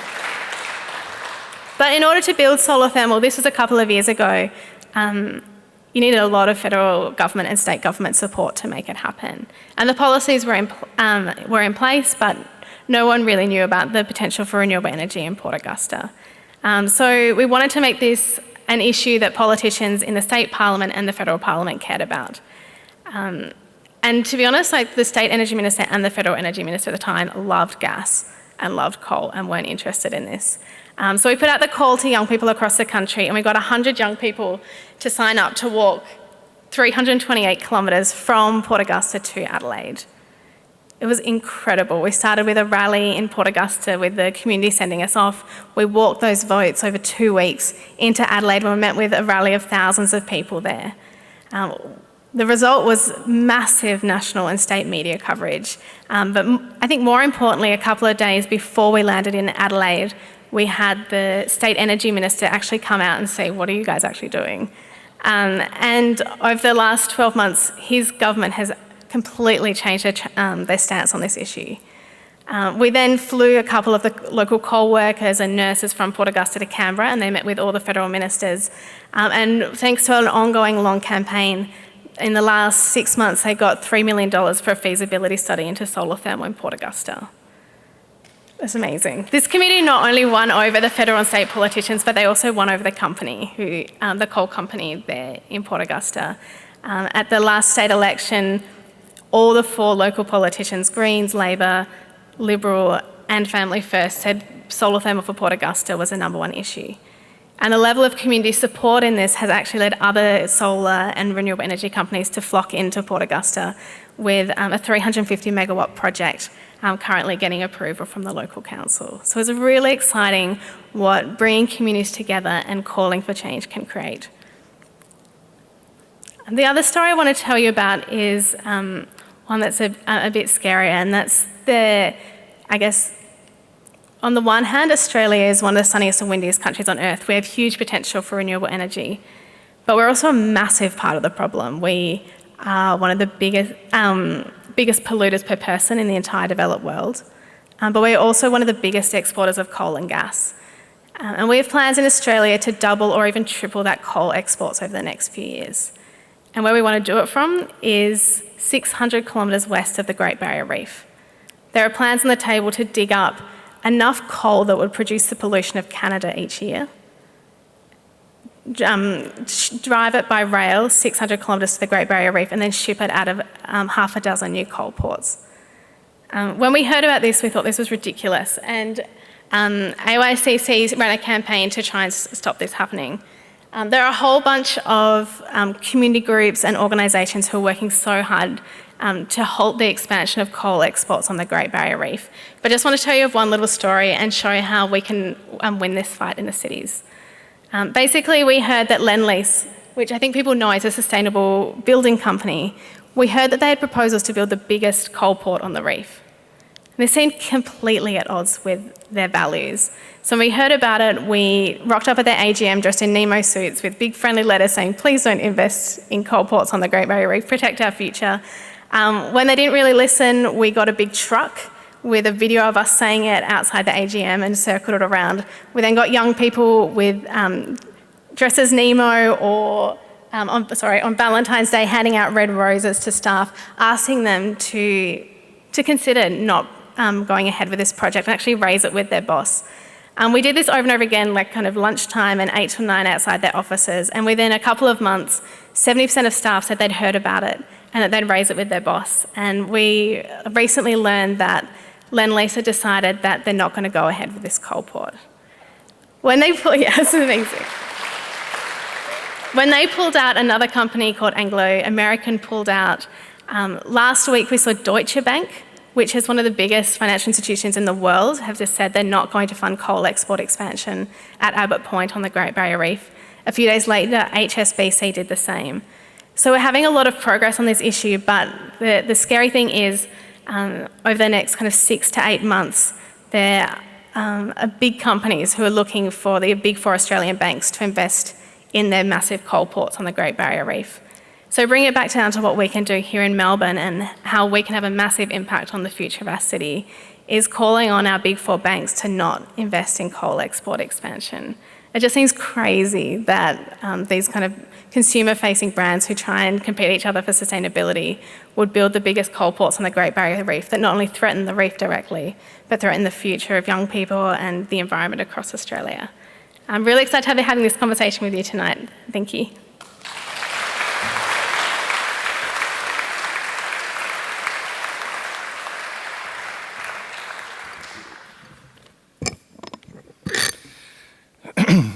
But in order to build solar thermal, this was a couple of years ago, you needed a lot of federal government and state government support to make it happen. And the policies were in place, but no one really knew about the potential for renewable energy in Port Augusta. So we wanted to make this an issue that politicians in the state parliament and the federal parliament cared about. And to be honest, like the state energy minister and the federal energy minister at the time loved gas and loved coal and weren't interested in this. So we put out the call to young people across the country and we got 100 young people to sign up to walk 328 kilometres from Port Augusta to Adelaide. It was incredible. We started with a rally in Port Augusta with the community sending us off. We walked those votes over 2 weeks into Adelaide when we met with a rally of thousands of people there. The result was massive national and state media coverage. But I think more importantly, a couple of days before we landed in Adelaide, we had the state energy minister actually come out and say, what are you guys actually doing? And over the last 12 months, his government has completely changed their stance on this issue. We then flew a couple of the local coal workers and nurses from Port Augusta to Canberra, and they met with all the federal ministers. And thanks to an ongoing long campaign, in the last 6 months, they got $3 million for a feasibility study into solar thermal in Port Augusta. That's amazing. This community not only won over the federal and state politicians, but they also won over the company, the coal company there in Port Augusta. At the last state election, all the 4 local politicians, Greens, Labor, Liberal and Family First, said solar thermal for Port Augusta was the #1 issue. And the level of community support in this has actually led other solar and renewable energy companies to flock into Port Augusta with a 350 megawatt project currently getting approval from the local council. So it's really exciting what bringing communities together and calling for change can create. And the other story I want to tell you about is one that's a bit scarier, and that's on the one hand, Australia is one of the sunniest and windiest countries on earth. We have huge potential for renewable energy, but we're also a massive part of the problem. We are one of the biggest polluters per person in the entire developed world, but we're also one of the biggest exporters of coal and gas. And we have plans in Australia to double or even triple that coal exports over the next few years. And where we want to do it from is 600 kilometres west of the Great Barrier Reef. There are plans on the table to dig up enough coal that would produce the pollution of Canada each year, drive it by rail 600 kilometres to the Great Barrier Reef, and then ship it out of half a dozen new coal ports. When we heard about this, we thought this was ridiculous, and AYCC ran a campaign to try and stop this happening. There are a whole bunch of community groups and organisations who are working so hard to halt the expansion of coal exports on the Great Barrier Reef. But I just want to tell you of one little story and show you how we can win this fight in the cities. Basically, we heard that Lendlease, which I think people know is a sustainable building company, we heard that they had proposals to build the biggest coal port on the reef. They seemed completely at odds with their values. So when we heard about it, we rocked up at their AGM dressed in Nemo suits with big friendly letters saying, please don't invest in coal ports on the Great Barrier Reef, protect our future. When they didn't really listen, we got a big truck with a video of us saying it outside the AGM and circled it around. We then got young people with dressed as Nemo or on Valentine's Day handing out red roses to staff, asking them to consider not going ahead with this project and actually raise it with their boss. We did this over and over again, like kind of lunchtime and 8 to 9 outside their offices. And within a couple of months, 70% of staff said they'd heard about it and that they'd raise it with their boss. And we recently learned that Lendlease had decided that they're not going to go ahead with this coal port. It's amazing. When they pulled out, another company called Anglo American pulled out. Last week we saw Deutsche Bank, which is one of the biggest financial institutions in the world, have just said they're not going to fund coal export expansion at Abbott Point on the Great Barrier Reef. A few days later, HSBC did the same. So we're having a lot of progress on this issue, but the scary thing is over the next kind of 6 to 8 months, there are big companies who are looking for the big 4 Australian banks to invest in their massive coal ports on the Great Barrier Reef. So bring it back down to what we can do here in Melbourne and how we can have a massive impact on the future of our city is calling on our big 4 banks to not invest in coal export expansion. It just seems crazy that these kind of consumer-facing brands who try and compete each other for sustainability would build the biggest coal ports on the Great Barrier Reef that not only threaten the reef directly, but threaten the future of young people and the environment across Australia. I'm really excited to be having this conversation with you tonight. Thank you.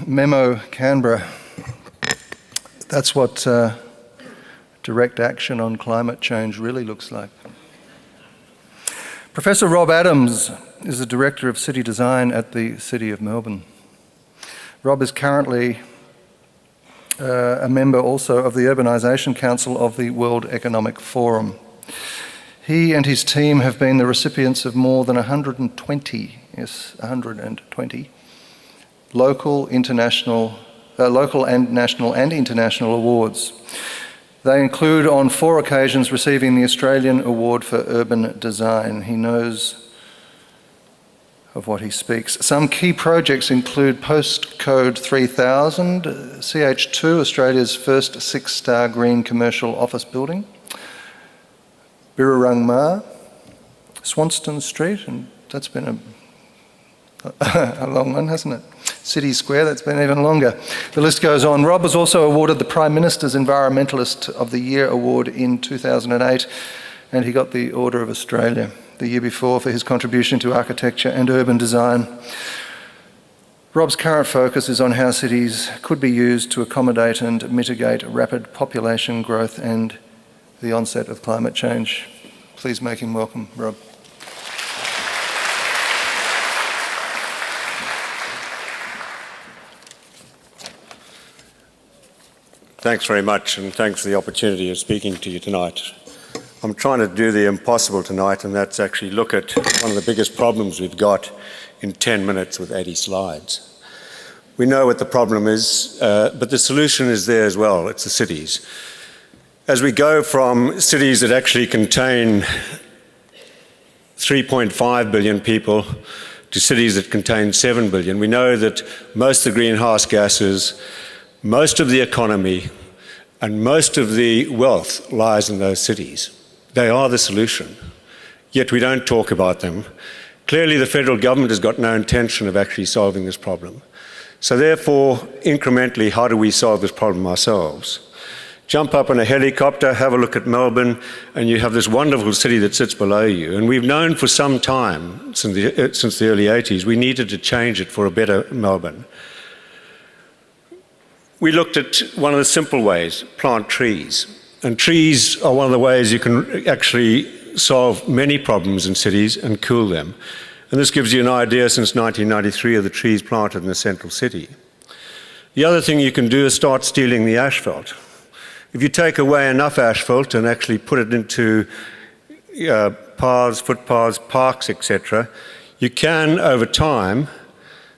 Memo Canberra. That's what direct action on climate change really looks like. Professor Rob Adams is the Director of City Design at the City of Melbourne. Rob is currently a member also of the Urbanisation Council of the World Economic Forum. He and his team have been the recipients of more than 120 local, and national and international awards. They include, on 4 occasions, receiving the Australian Award for Urban Design. He knows of what he speaks. Some key projects include Postcode 3000, CH2, Australia's first 6-star green commercial office building, Birrarung Ma, Swanston Street, and that's been a long one, hasn't it? City Square, that's been even longer. The list goes on. Rob was also awarded the Prime Minister's Environmentalist of the Year award in 2008 and he got the Order of Australia the year before for his contribution to architecture and urban design. Rob's current focus is on how cities could be used to accommodate and mitigate rapid population growth and the onset of climate change. Please make him welcome, Rob. Thanks very much, and thanks for the opportunity of speaking to you tonight. I'm trying to do the impossible tonight, and that's actually look at one of the biggest problems we've got in 10 minutes with 80 slides. We know what the problem is, but the solution is there as well. It's the cities. As we go from cities that actually contain 3.5 billion people to cities that contain 7 billion, we know that most of the greenhouse gases, most of the economy, and most of the wealth lies in those cities. They are the solution, yet we don't talk about them. Clearly, the federal government has got no intention of actually solving this problem. So therefore, incrementally, how do we solve this problem ourselves? Jump up in a helicopter, have a look at Melbourne, and you have this wonderful city that sits below you. And we've known for some time, since the early 80s, we needed to change it for a better Melbourne. We looked at one of the simple ways, plant trees. And trees are one of the ways you can actually solve many problems in cities and cool them. And this gives you an idea since 1993 of the trees planted in the central city. The other thing you can do is start stealing the asphalt. If you take away enough asphalt and actually put it into paths, footpaths, parks, etc., you can, over time,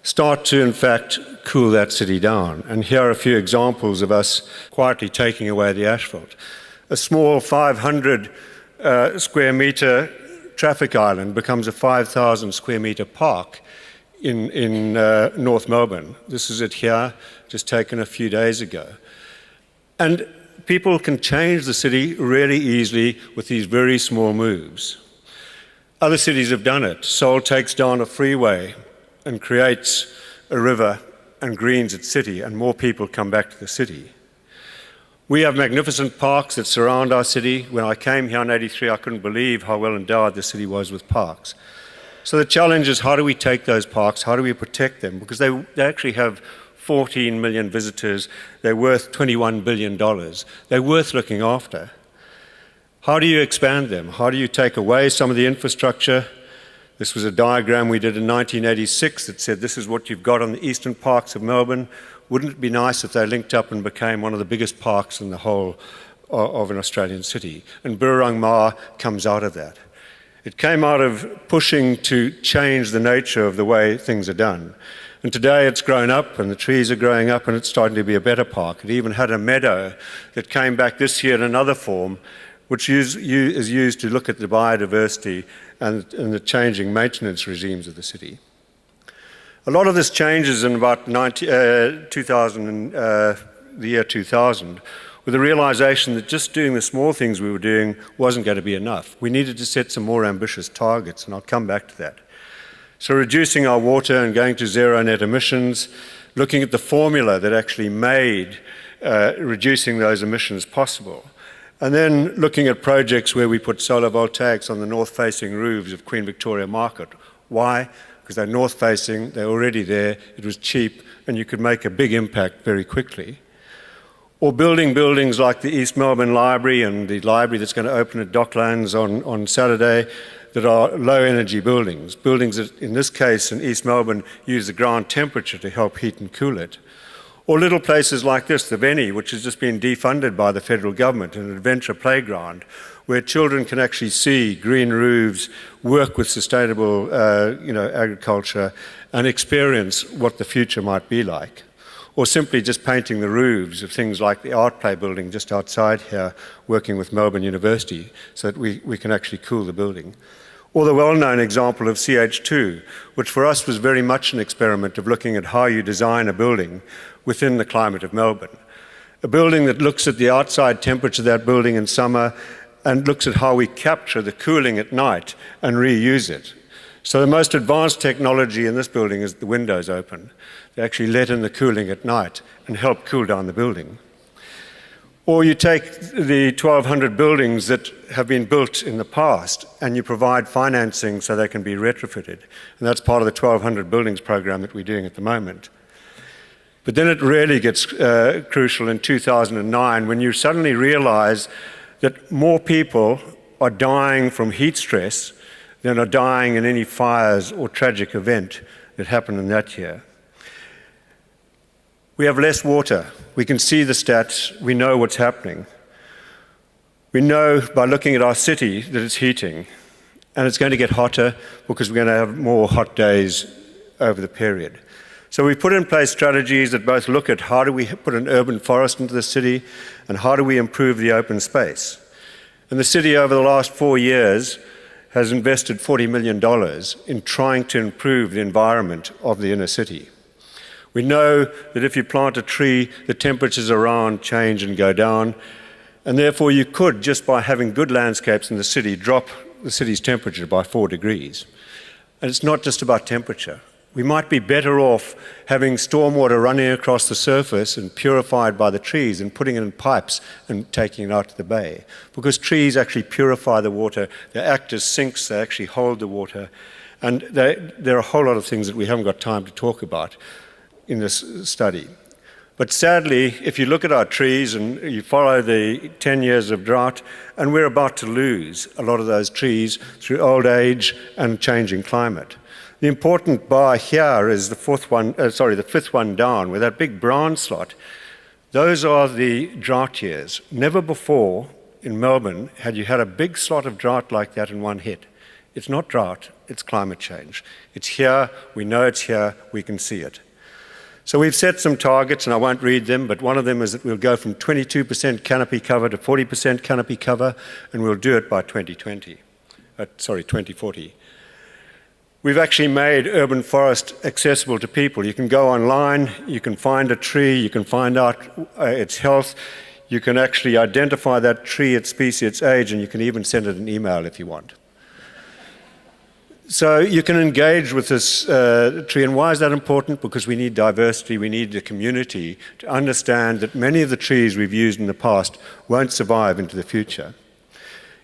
start to, in fact, cool that city down. And here are a few examples of us quietly taking away the asphalt. A small 500 square metre traffic island becomes a 5,000 square metre park in North Melbourne. This is it here, just taken a few days ago. And people can change the city really easily with these very small moves. Other cities have done it. Seoul takes down a freeway and creates a river and greens its city, and more people come back to the city. We have magnificent parks that surround our city. When I came here in '83, I couldn't believe how well endowed the city was with parks. So the challenge is, how do we take those parks, how do we protect them? Because they actually have 14 million visitors, they're worth $21 billion. They're worth looking after. How do you expand them? How do you take away some of the infrastructure? This was a diagram we did in 1986 that said this is what you've got on the eastern parks of Melbourne. Wouldn't it be nice if they linked up and became one of the biggest parks in the whole of an Australian city? And Burrung Ma comes out of that. It came out of pushing to change the nature of the way things are done. And today it's grown up and the trees are growing up and it's starting to be a better park. It even had a meadow that came back this year in another form, which is used to look at the biodiversity and the changing maintenance regimes of the city. A lot of this changes in about the year 2000, with the realization that just doing the small things we were doing wasn't going to be enough. We needed to set some more ambitious targets, and I'll come back to that. So reducing our water and going to zero net emissions, looking at the formula that actually made reducing those emissions possible. And then looking at projects where we put solar voltaics on the north-facing roofs of Queen Victoria Market. Why? Because they're north-facing, they're already there, it was cheap, and you could make a big impact very quickly. Or building buildings like the East Melbourne Library and the library that's going to open at Docklands on Saturday that are low-energy buildings. Buildings that, in this case, in East Melbourne, use the ground temperature to help heat and cool it. Or little places like this, the Venny, which has just been defunded by the federal government, an adventure playground where children can actually see green roofs, work with sustainable agriculture, and experience what the future might be like. Or simply just painting the roofs of things like the Art Play building just outside here, working with Melbourne University, so that we can actually cool the building. Or the well-known example of CH2, which for us was very much an experiment of looking at how you design a building within the climate of Melbourne. A building that looks at the outside temperature of that building in summer and looks at how we capture the cooling at night and reuse it. So the most advanced technology in this building is the windows open. They actually let in the cooling at night and help cool down the building. Or you take the 1,200 buildings that have been built in the past and you provide financing so they can be retrofitted. And that's part of the 1,200 buildings program that we're doing at the moment. But then it really gets crucial in 2009 when you suddenly realize that more people are dying from heat stress than are dying in any fires or tragic event that happened in that year. We have less water. We can see the stats. We know what's happening. We know by looking at our city that it's heating, and it's going to get hotter because we're going to have more hot days over the period. So we put in place strategies that both look at how do we put an urban forest into the city and how do we improve the open space. And the city over the last 4 years has invested $40 million in trying to improve the environment of the inner city. We know that if you plant a tree, the temperatures around change and go down, and therefore you could, just by having good landscapes in the city, drop the city's temperature by 4 degrees. And it's not just about temperature. We might be better off having stormwater running across the surface and purified by the trees and putting it in pipes and taking it out to the bay. Because trees actually purify the water. They act as sinks. They actually hold the water. And there are a whole lot of things that we haven't got time to talk about in this study. But sadly, if you look at our trees and you follow the 10 years of drought, and we're about to lose a lot of those trees through old age and changing climate. The important bar here is the fifth one down, with that big brown slot. Those are the drought years. Never before in Melbourne had you had a big slot of drought like that in one hit. It's not drought, it's climate change. It's here, we know it's here, we can see it. So we've set some targets, and I won't read them, but one of them is that we'll go from 22% canopy cover to 40% canopy cover, and we'll do it by 2040. We've actually made urban forest accessible to people. You can go online, you can find a tree, you can find out its health, you can actually identify that tree, its species, its age, and you can even send it an email if you want. So you can engage with this tree. And why is that important? Because we need diversity, we need the community to understand that many of the trees we've used in the past won't survive into the future.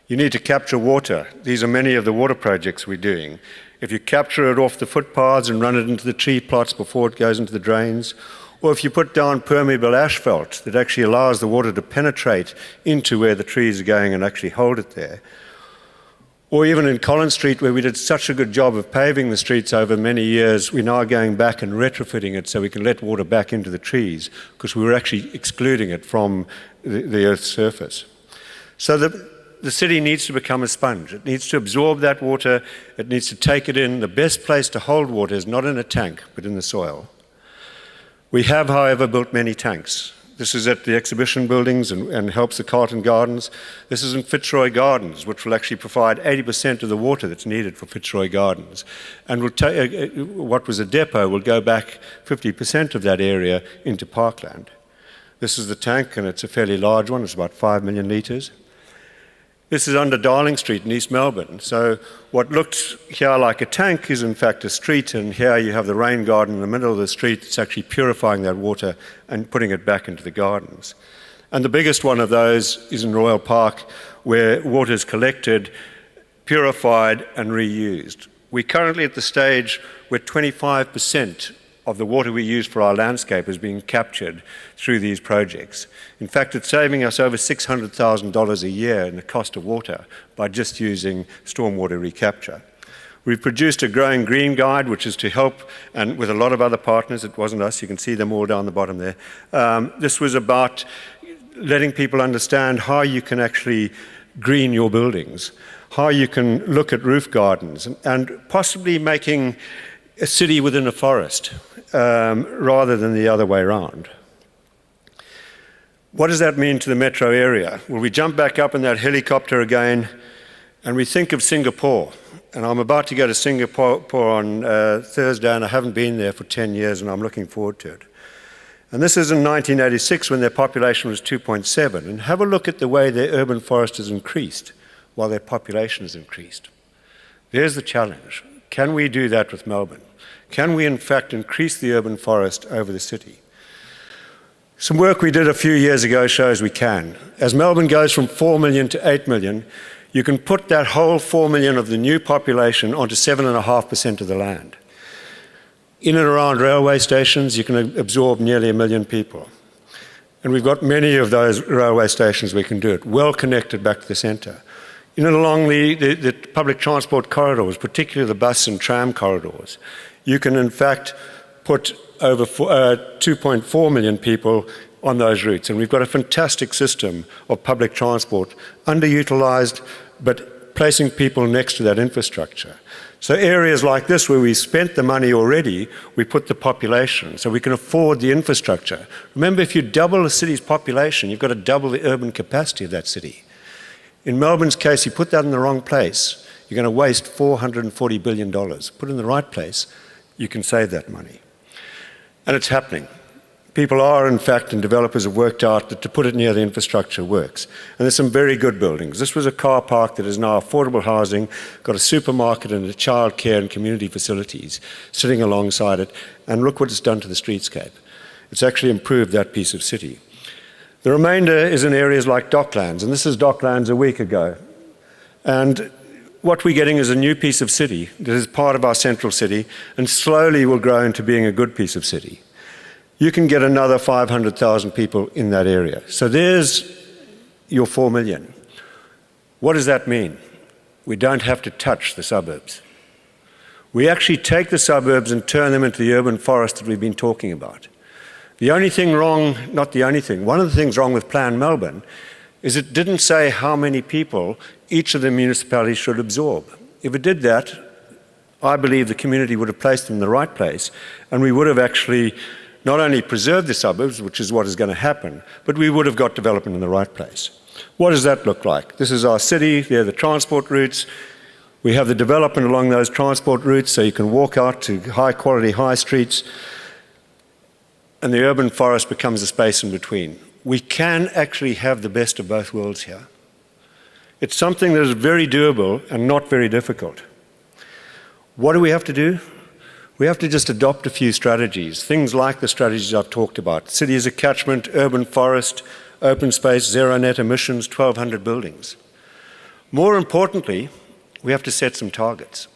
You need to capture water. These are many of the water projects we're doing. If you capture it off the footpaths and run it into the tree plots before it goes into the drains, or if you put down permeable asphalt that actually allows the water to penetrate into where the trees are going and actually hold it there. Or even in Collins Street, where we did such a good job of paving the streets over many years, we're now going back and retrofitting it so we can let water back into the trees, because we were actually excluding it from the Earth's surface. So the city needs to become a sponge. It needs to absorb that water. It needs to take it in. The best place to hold water is not in a tank, but in the soil. We have, however, built many tanks. This is at the exhibition buildings and helps the Carlton Gardens. This is in Fitzroy Gardens, which will actually provide 80% of the water that's needed for Fitzroy Gardens. And what was a depot will go back 50% of that area into parkland. This is the tank, and it's a fairly large one. It's about 5 million litres. This is under Darling Street in East Melbourne. So what looks here like a tank is in fact a street, and here you have the rain garden in the middle of the street. It's actually purifying that water and putting it back into the gardens. And the biggest one of those is in Royal Park, where water is collected, purified and reused. We're currently at the stage where 25% of the water we use for our landscape is being captured through these projects. In fact, it's saving us over $600,000 a year in the cost of water by just using stormwater recapture. We've produced a Growing Green Guide, which is to help, and with a lot of other partners. It wasn't us, you can see them all down the bottom there. This was about letting people understand how you can actually green your buildings, how you can look at roof gardens, and possibly making a city within a forest, rather than the other way around. What does that mean to the metro area? Well, we jump back up in that helicopter again, and we think of Singapore. And I'm about to go to Singapore on Thursday, and I haven't been there for 10 years, and I'm looking forward to it. And this is in 1986, when their population was 2.7. And have a look at the way their urban forest has increased while their population has increased. There's the challenge. Can we do that with Melbourne? Can we, in fact, increase the urban forest over the city? Some work we did a few years ago shows we can. As Melbourne goes from 4 million to 8 million, you can put that whole 4 million of the new population onto 7.5% of the land. In and around railway stations, you can absorb nearly 1 million people. And we've got many of those railway stations we can do it, well connected back to the centre. In and along the public transport corridors, particularly the bus and tram corridors, you can in fact put over 2.4 million people on those routes. And we've got a fantastic system of public transport, underutilised, but placing people next to that infrastructure. So areas like this where we spent the money already, we put the population, so we can afford the infrastructure. Remember, if you double a city's population, you've got to double the urban capacity of that city. In Melbourne's case, you put that in the wrong place, you're going to waste $440 billion. Put it in the right place, you can save that money. And it's happening. People are, in fact, and developers have worked out that to put it near the infrastructure works. And there's some very good buildings. This was a car park that is now affordable housing, got a supermarket and a childcare and community facilities sitting alongside it. And look what it's done to the streetscape. It's actually improved that piece of city. The remainder is in areas like Docklands, and this is Docklands a week ago. And what we're getting is a new piece of city that is part of our central city and slowly will grow into being a good piece of city. You can get another 500,000 people in that area. So there's your 4 million. What does that mean? We don't have to touch the suburbs. We actually take the suburbs and turn them into the urban forest that we've been talking about. The only thing wrong, not the only thing, one of the things wrong with Plan Melbourne is it didn't say how many people each of the municipalities should absorb. If it did that, I believe the community would have placed them in the right place, and we would have actually not only preserved the suburbs, which is what is going to happen, but we would have got development in the right place. What does that look like? This is our city, there are the transport routes. We have the development along those transport routes so you can walk out to high quality high streets, and the urban forest becomes a space in between. We can actually have the best of both worlds here. It's something that is very doable and not very difficult. What do we have to do? We have to just adopt a few strategies, things like the strategies I've talked about. City as a catchment, urban forest, open space, zero net emissions, 1,200 buildings. More importantly, we have to set some targets.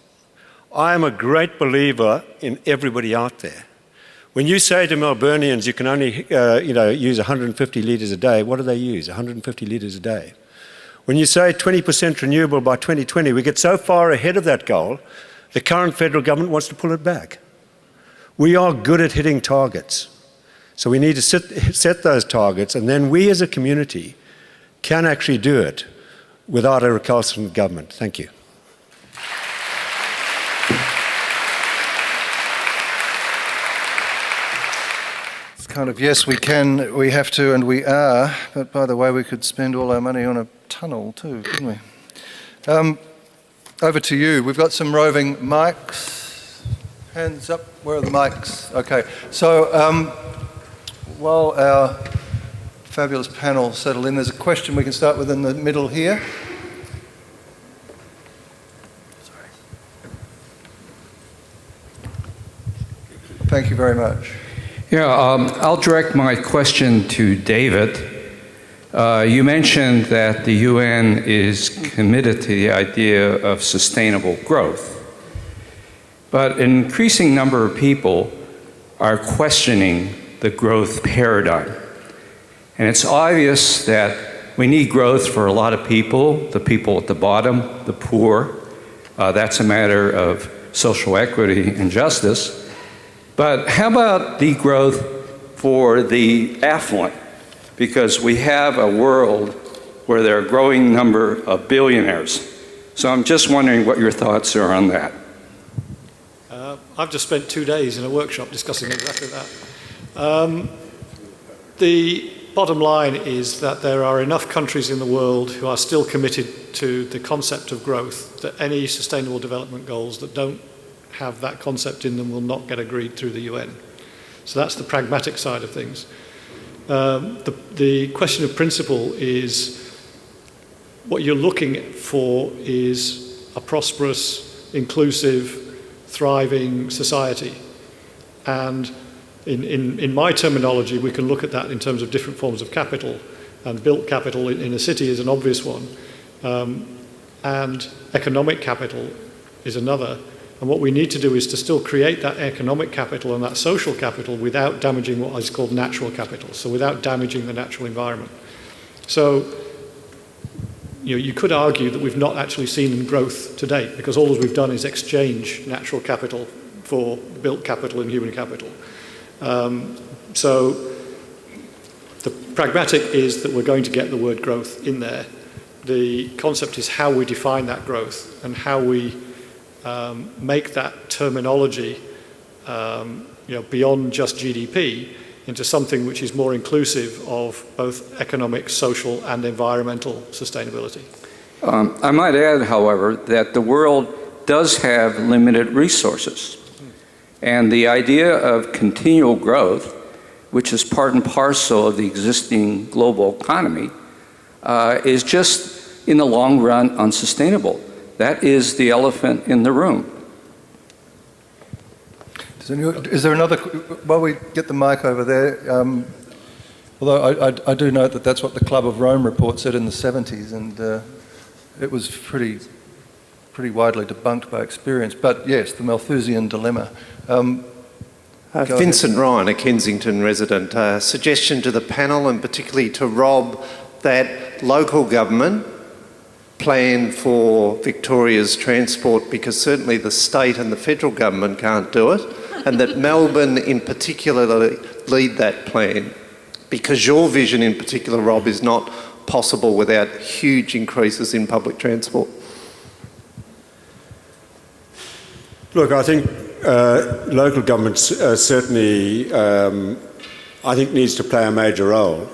I am a great believer in everybody out there. When you say to Melburnians you can only use 150 litres a day, what do they use? 150 litres a day. When you say 20% renewable by 2020, we get so far ahead of that goal, the current federal government wants to pull it back. We are good at hitting targets. So we need to set those targets, and then we as a community can actually do it without a recalcitrant government. Thank you. It's kind of, yes, we can, we have to, and we are. But by the way, we could spend all our money on a tunnel too, couldn't we? Over to you. We've got some roving mics. Hands up. Where are the mics? Okay. So while our fabulous panel settle in, there's a question we can start with in the middle here. Sorry. Thank you very much. Yeah, I'll direct my question to David. You mentioned that the UN is committed to the idea of sustainable growth, but an increasing number of people are questioning the growth paradigm. And it's obvious that we need growth for a lot of people, the people at the bottom, the poor. That's a matter of social equity and justice. But how about the growth for the affluent? Because we have a world where there are a growing number of billionaires. So I'm just wondering what your thoughts are on that. I've just spent 2 days in a workshop discussing exactly that. The bottom line is that there are enough countries in the world who are still committed to the concept of growth that any sustainable development goals that don't have that concept in them will not get agreed through the UN. So that's the pragmatic side of things. The question of principle is what you're looking for is a prosperous, inclusive, thriving society. And In my terminology, we can look at that in terms of different forms of capital, and built capital in a city is an obvious one, and economic capital is another. And what we need to do is to still create that economic capital and that social capital without damaging what is called natural capital, so without damaging the natural environment. So, you could argue that we've not actually seen growth to date, because all we've done is exchange natural capital for built capital and human capital. So the pragmatic is that we're going to get the word growth in there. The concept is how we define that growth and how we make that terminology beyond just GDP into something which is more inclusive of both economic, social and environmental sustainability. I might add, however, that the world does have limited resources. And the idea of continual growth, which is part and parcel of the existing global economy, is just, in the long run, unsustainable. That is the elephant in the room. Is there another, while we get the mic over there, although I do note that that's what the Club of Rome report said in the 70s, and it was pretty widely debunked by experience. But yes, the Malthusian dilemma. Vincent Ryan, a Kensington resident, suggestion to the panel and particularly to Rob that local government plan for Victoria's transport, because certainly the state and the federal government can't do it, and that Melbourne in particular lead that plan, because your vision in particular, Rob, is not possible without huge increases in public transport. Look, I think local government certainly, I think, needs to play a major role.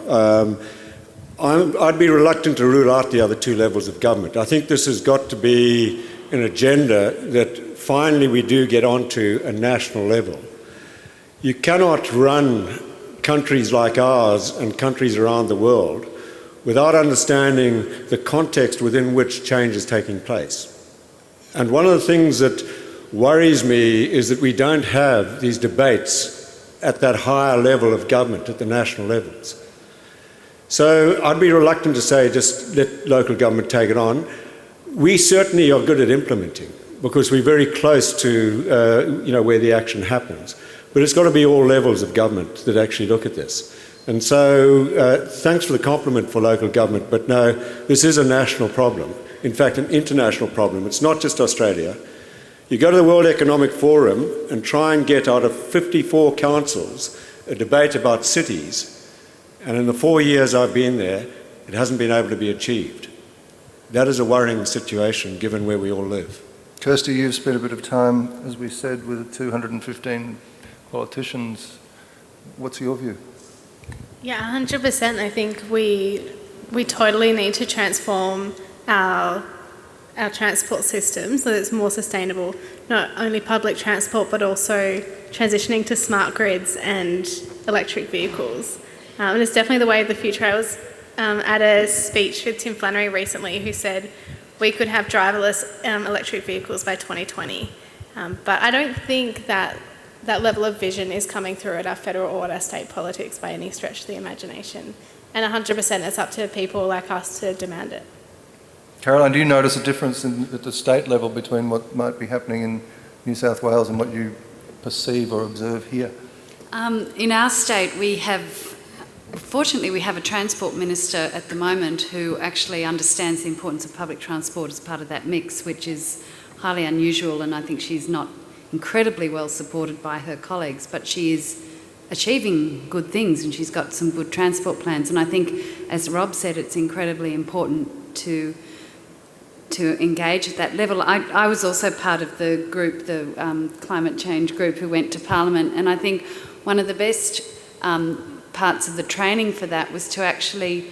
I'd be reluctant to rule out the other two levels of government. I think this has got to be an agenda that finally we do get onto a national level. You cannot run countries like ours and countries around the world without understanding the context within which change is taking place. And one of the things that worries me is that we don't have these debates at that higher level of government, at the national levels. So I'd be reluctant to say just let local government take it on. We certainly are good at implementing because we're very close to where the action happens. But it's got to be all levels of government that actually look at this. And so thanks for the compliment for local government, but no, this is a national problem. In fact, an international problem. It's not just Australia. You go to the World Economic Forum and try and get out of 54 councils a debate about cities, and in the 4 years I've been there, it hasn't been able to be achieved. That is a worrying situation given where we all live. Kirsty, you've spent a bit of time, as we said, with 215 politicians. What's your view? Yeah, 100%. I think we totally need to transform our transport system so that it's more sustainable, not only public transport but also transitioning to smart grids and electric vehicles. And it's definitely the way of the future. I was at a speech with Tim Flannery recently who said we could have driverless electric vehicles by 2020. But I don't think that level of vision is coming through at our federal or at our state politics by any stretch of the imagination. And 100% it's up to people like us to demand it. Caroline, do you notice a difference at the state level between what might be happening in New South Wales and what you perceive or observe here? In our state, fortunately, we have a transport minister at the moment who actually understands the importance of public transport as part of that mix, which is highly unusual, and I think she's not incredibly well supported by her colleagues, but she is achieving good things and she's got some good transport plans. And I think, as Rob said, it's incredibly important to engage at that level. I was also part of the group, the climate change group, who went to Parliament, and I think one of the best parts of the training for that was to actually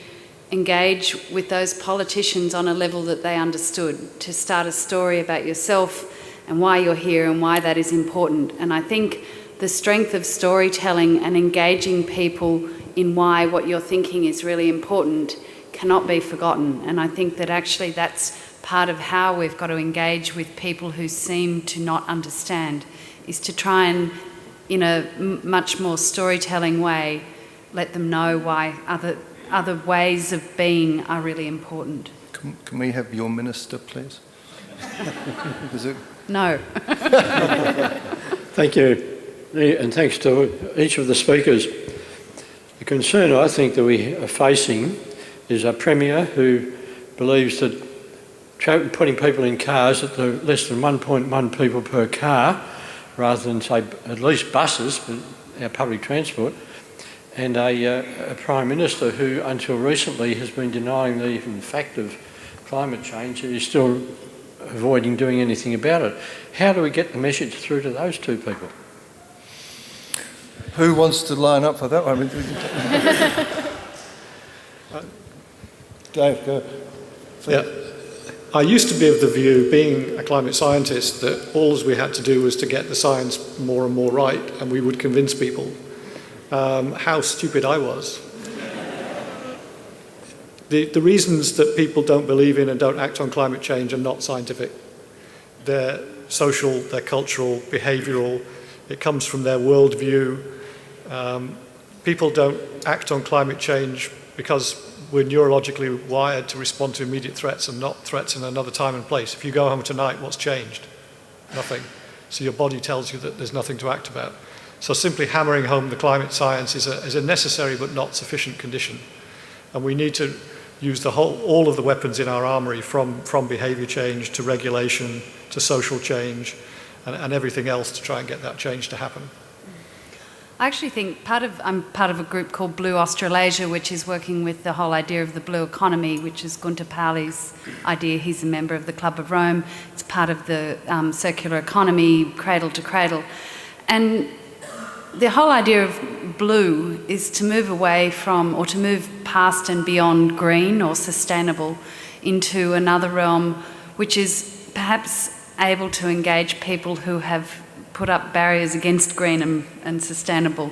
engage with those politicians on a level that they understood, to start a story about yourself and why you're here and why that is important. And I think the strength of storytelling and engaging people in why what you're thinking is really important cannot be forgotten. And I think that actually that's part of how we've got to engage with people who seem to not understand, is to try and in a much more storytelling way, let them know why other ways of being are really important. Can we have your minister, please? Is it? No. Thank you, and thanks to each of the speakers. The concern I think that we are facing is a Premier who believes that putting people in cars at the less than 1.1 people per car, rather than, say, at least buses, but our public transport, and a Prime Minister who, until recently, has been denying the even fact of climate change and is still avoiding doing anything about it. How do we get the message through to those two people? Who wants to line up for that one? Dave, go. Yeah. I used to be of the view, being a climate scientist, that all we had to do was to get the science more and more right, and we would convince people. How stupid I was. The reasons that people don't believe in and don't act on climate change are not scientific. They're social, they're cultural, behavioural. It comes from their worldview. People don't act on climate change because we're neurologically wired to respond to immediate threats and not threats in another time and place. If you go home tonight, what's changed? Nothing. So your body tells you that there's nothing to act about. So simply hammering home the climate science is a necessary but not sufficient condition. And we need to use all of the weapons in our armoury, from behaviour change to regulation to social change and everything else, to try and get that change to happen. I actually think I'm part of a group called Blue Australasia, which is working with the whole idea of the blue economy, which is Gunter Pauli's idea. He's a member of the Club of Rome. It's part of the circular economy, cradle to cradle. And the whole idea of blue is to move away from, or to move past and beyond green or sustainable into another realm, which is perhaps able to engage people who have put up barriers against green and sustainable.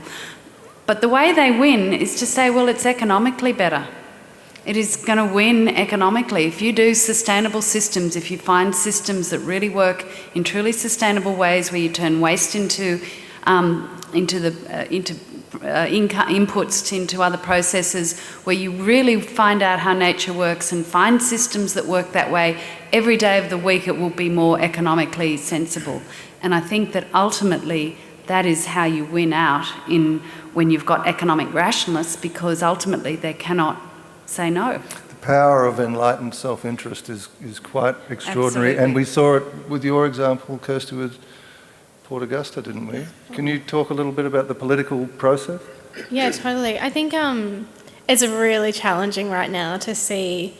But the way they win is to say, well, it's economically better. It is going to win economically. If you do sustainable systems, if you find systems that really work in truly sustainable ways, where you turn waste into inputs into other processes, where you really find out how nature works and find systems that work that way, every day of the week it will be more economically sensible. And I think that ultimately that is how you win out when you've got economic rationalists, because ultimately they cannot say no. The power of enlightened self-interest is quite extraordinary. Absolutely. And we saw it with your example, Kirsty, with Port Augusta, didn't we? Can you talk a little bit about the political process? Yeah, totally. I think it's really challenging right now to see,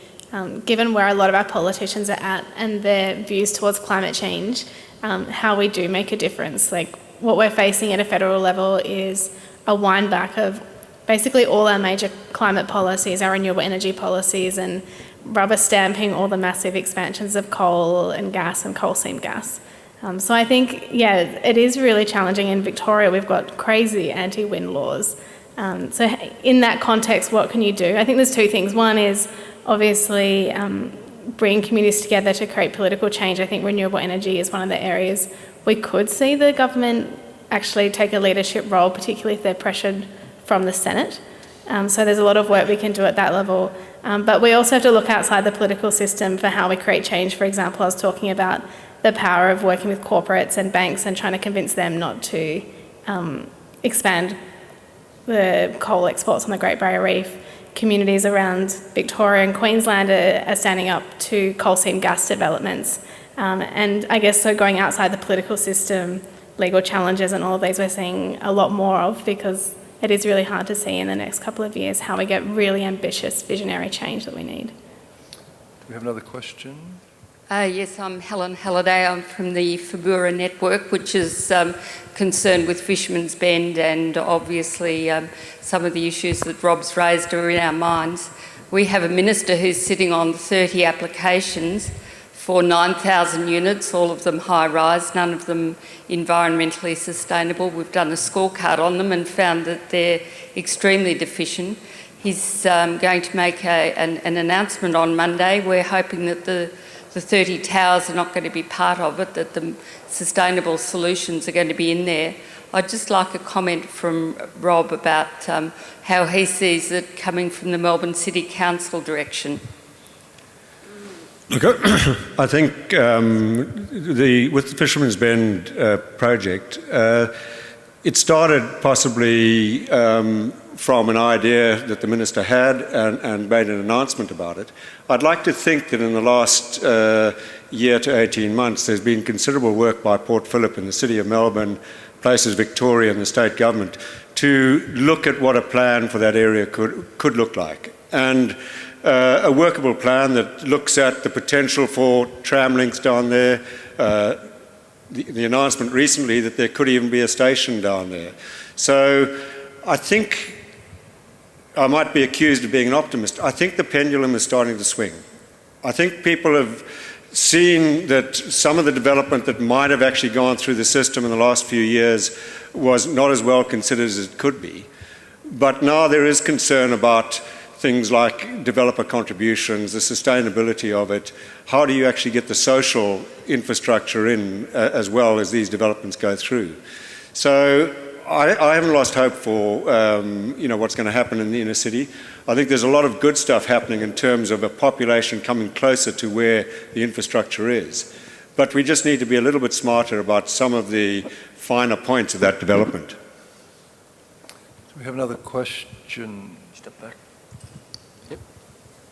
given where a lot of our politicians are at and their views towards climate change, how we do make a difference. Like, what we're facing at a federal level is a wind back of basically all our major climate policies, our renewable energy policies, and rubber stamping all the massive expansions of coal and gas and coal seam gas. So I think, yeah, it is really challenging. In Victoria, we've got crazy anti-wind laws. So in that context, what can you do? I think there's two things. One is obviously bring communities together to create political change. I think renewable energy is one of the areas we could see the government actually take a leadership role, particularly if they're pressured from the Senate. So there's a lot of work we can do at that level. But we also have to look outside the political system for how we create change. For example, I was talking about the power of working with corporates and banks and trying to convince them not to expand the coal exports on the Great Barrier Reef. Communities around Victoria and Queensland are standing up to coal seam gas developments. And I guess so going outside the political system, legal challenges and all of these we're seeing a lot more of, because it is really hard to see in the next couple of years how we get really ambitious, visionary change that we need. Do we have another question? Yes, I'm Helen Halliday. I'm from the Fabura Network, which is concerned with Fisherman's Bend, and obviously some of the issues that Rob's raised are in our minds. We have a minister who's sitting on 30 applications for 9,000 units, all of them high-rise, none of them environmentally sustainable. We've done a scorecard on them and found that they're extremely deficient. He's going to make an announcement on Monday. We're hoping that the the 30 towers are not going to be part of it, that the sustainable solutions are going to be in there. I'd just like a comment from Rob about how he sees it coming from the Melbourne City Council direction. Look, I think with the Fisherman's Bend project, it started possibly from an idea that the Minister had and made an announcement about it. I'd like to think that in the last year to 18 months there's been considerable work by Port Phillip and the City of Melbourne, Places Victoria and the state government to look at what a plan for that area could look like. And a workable plan that looks at the potential for tram links down there, the announcement recently that there could even be a station down there. So I think I might be accused of being an optimist. I think the pendulum is starting to swing. I think people have seen that some of the development that might have actually gone through the system in the last few years was not as well considered as it could be. But now there is concern about things like developer contributions, the sustainability of it. How do you actually get the social infrastructure in as well as these developments go through? So I haven't lost hope for what's going to happen in the inner city. I think there's a lot of good stuff happening in terms of a population coming closer to where the infrastructure is. But we just need to be a little bit smarter about some of the finer points of that development. Do we have another question? Step back. Yep.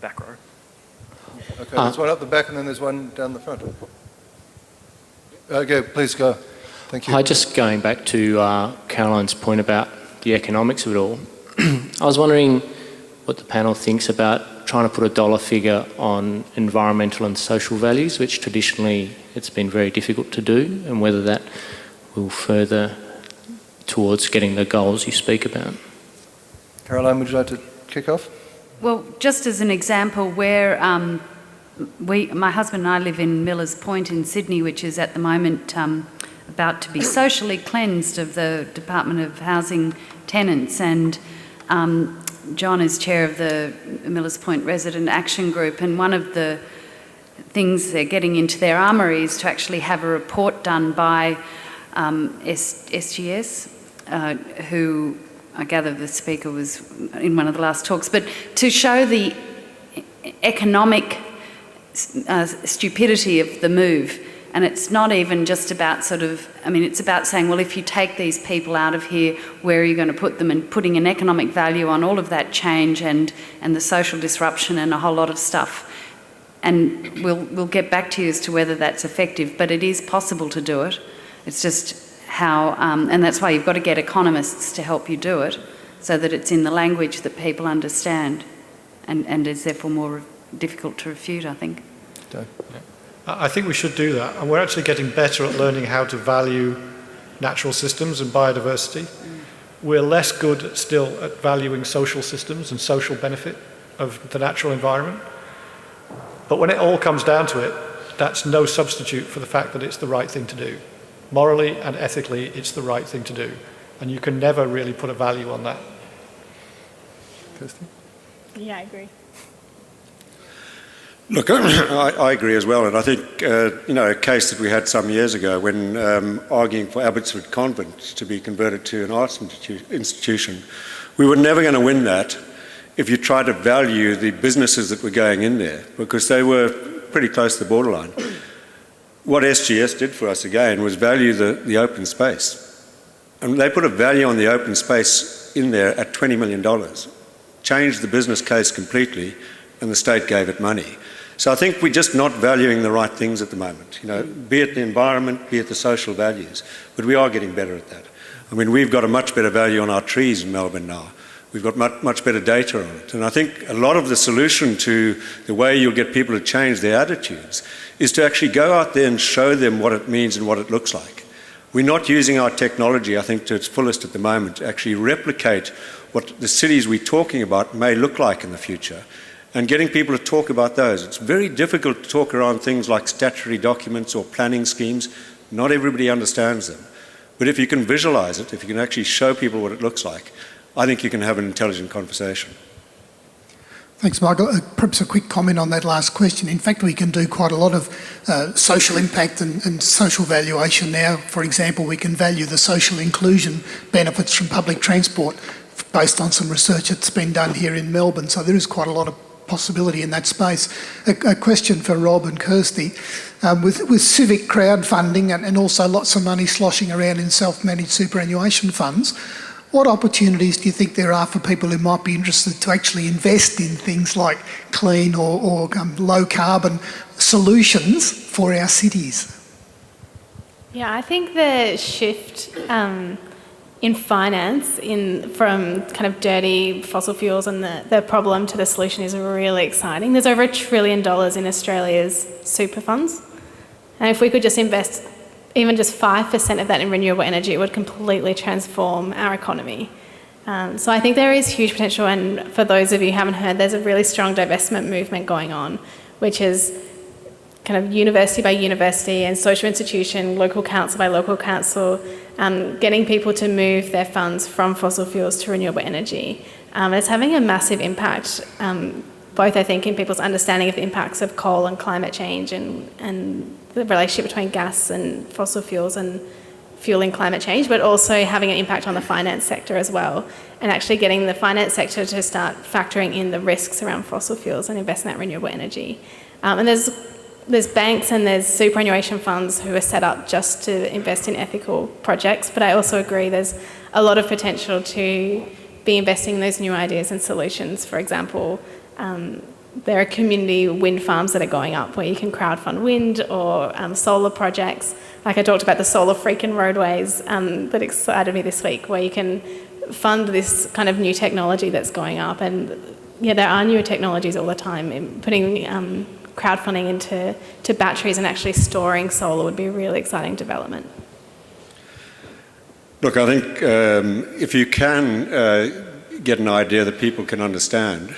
Back row. Okay, there's one up the back and then there's one down the front. Okay, please go. Thank you. Hi, just going back to Caroline's point about the economics of it all. I was wondering what the panel thinks about trying to put a dollar figure on environmental and social values, which traditionally it's been very difficult to do, and whether that will further towards getting the goals you speak about. Caroline, would you like to kick off? Well, just as an example, where my husband and I live in Millers Point in Sydney, which is at the moment about to be socially cleansed of the Department of Housing tenants, and John is chair of the Millers Point Resident Action Group, and one of the things they're getting into their armoury is to actually have a report done by SGS, who I gather the speaker was in one of the last talks, but to show the economic stupidity of the move. And it's not even just about it's about saying, well, if you take these people out of here, where are you going to put them? And putting an economic value on all of that change and the social disruption and a whole lot of stuff. And we'll get back to you as to whether that's effective, but it is possible to do it. It's just how, and that's why you've got to get economists to help you do it, so that it's in the language that people understand and is therefore more difficult to refute, I think. Okay. Yeah. I think we should do that, and we're actually getting better at learning how to value natural systems and biodiversity. We're less good still at valuing social systems and social benefit of the natural environment. But when it all comes down to it, that's no substitute for the fact that it's the right thing to do. Morally and ethically, it's the right thing to do, and you can never really put a value on that. Kirsty? Yeah, I agree. Look, I agree as well, and I think, a case that we had some years ago when arguing for Abbotsford Convent to be converted to an arts institution, we were never going to win that if you tried to value the businesses that were going in there, because they were pretty close to the borderline. What SGS did for us again was value the open space. And they put a value on the open space in there at $20 million, changed the business case completely, and the state gave it money. So I think we're just not valuing the right things at the moment, be it the environment, be it the social values. But we are getting better at that. I mean, we've got a much better value on our trees in Melbourne now. We've got much better data on it. And I think a lot of the solution to the way you'll get people to change their attitudes is to actually go out there and show them what it means and what it looks like. We're not using our technology, I think, to its fullest at the moment to actually replicate what the cities we're talking about may look like in the future, and getting people to talk about those. It's very difficult to talk around things like statutory documents or planning schemes. Not everybody understands them. But if you can visualize it, if you can actually show people what it looks like, I think you can have an intelligent conversation. Thanks, Michael. Perhaps a quick comment on that last question. In fact, we can do quite a lot of social impact and social valuation now. For example, we can value the social inclusion benefits from public transport based on some research that's been done here in Melbourne. So there is quite a lot of possibility in that space. A question for Rob and Kirsty. With civic crowdfunding and also lots of money sloshing around in self-managed superannuation funds, what opportunities do you think there are for people who might be interested to actually invest in things like clean or low carbon solutions for our cities? Yeah, I think the shift in finance from kind of dirty fossil fuels and the problem to the solution is really exciting. There's over $1 trillion in Australia's super funds. And if we could just invest even just 5% of that in renewable energy, it would completely transform our economy. So I think there is huge potential, and for those of you who haven't heard, there's a really strong divestment movement going on, which is kind of university by university and social institution, local council by local council, getting people to move their funds from fossil fuels to renewable energy. It's having a massive impact, both I think in people's understanding of the impacts of coal and climate change and the relationship between gas and fossil fuels and fueling climate change, but also having an impact on the finance sector as well, and actually getting the finance sector to start factoring in the risks around fossil fuels and invest in that renewable energy. And there's banks and there's superannuation funds who are set up just to invest in ethical projects, but I also agree there's a lot of potential to be investing in those new ideas and solutions. For example, there are community wind farms that are going up where you can crowdfund wind, or solar projects. Like I talked about the solar freaking roadways that excited me this week, where you can fund this kind of new technology that's going up. And yeah, there are newer technologies all the time. Putting crowdfunding into batteries and actually storing solar would be a really exciting development. Look, I think if you can get an idea that people can understand,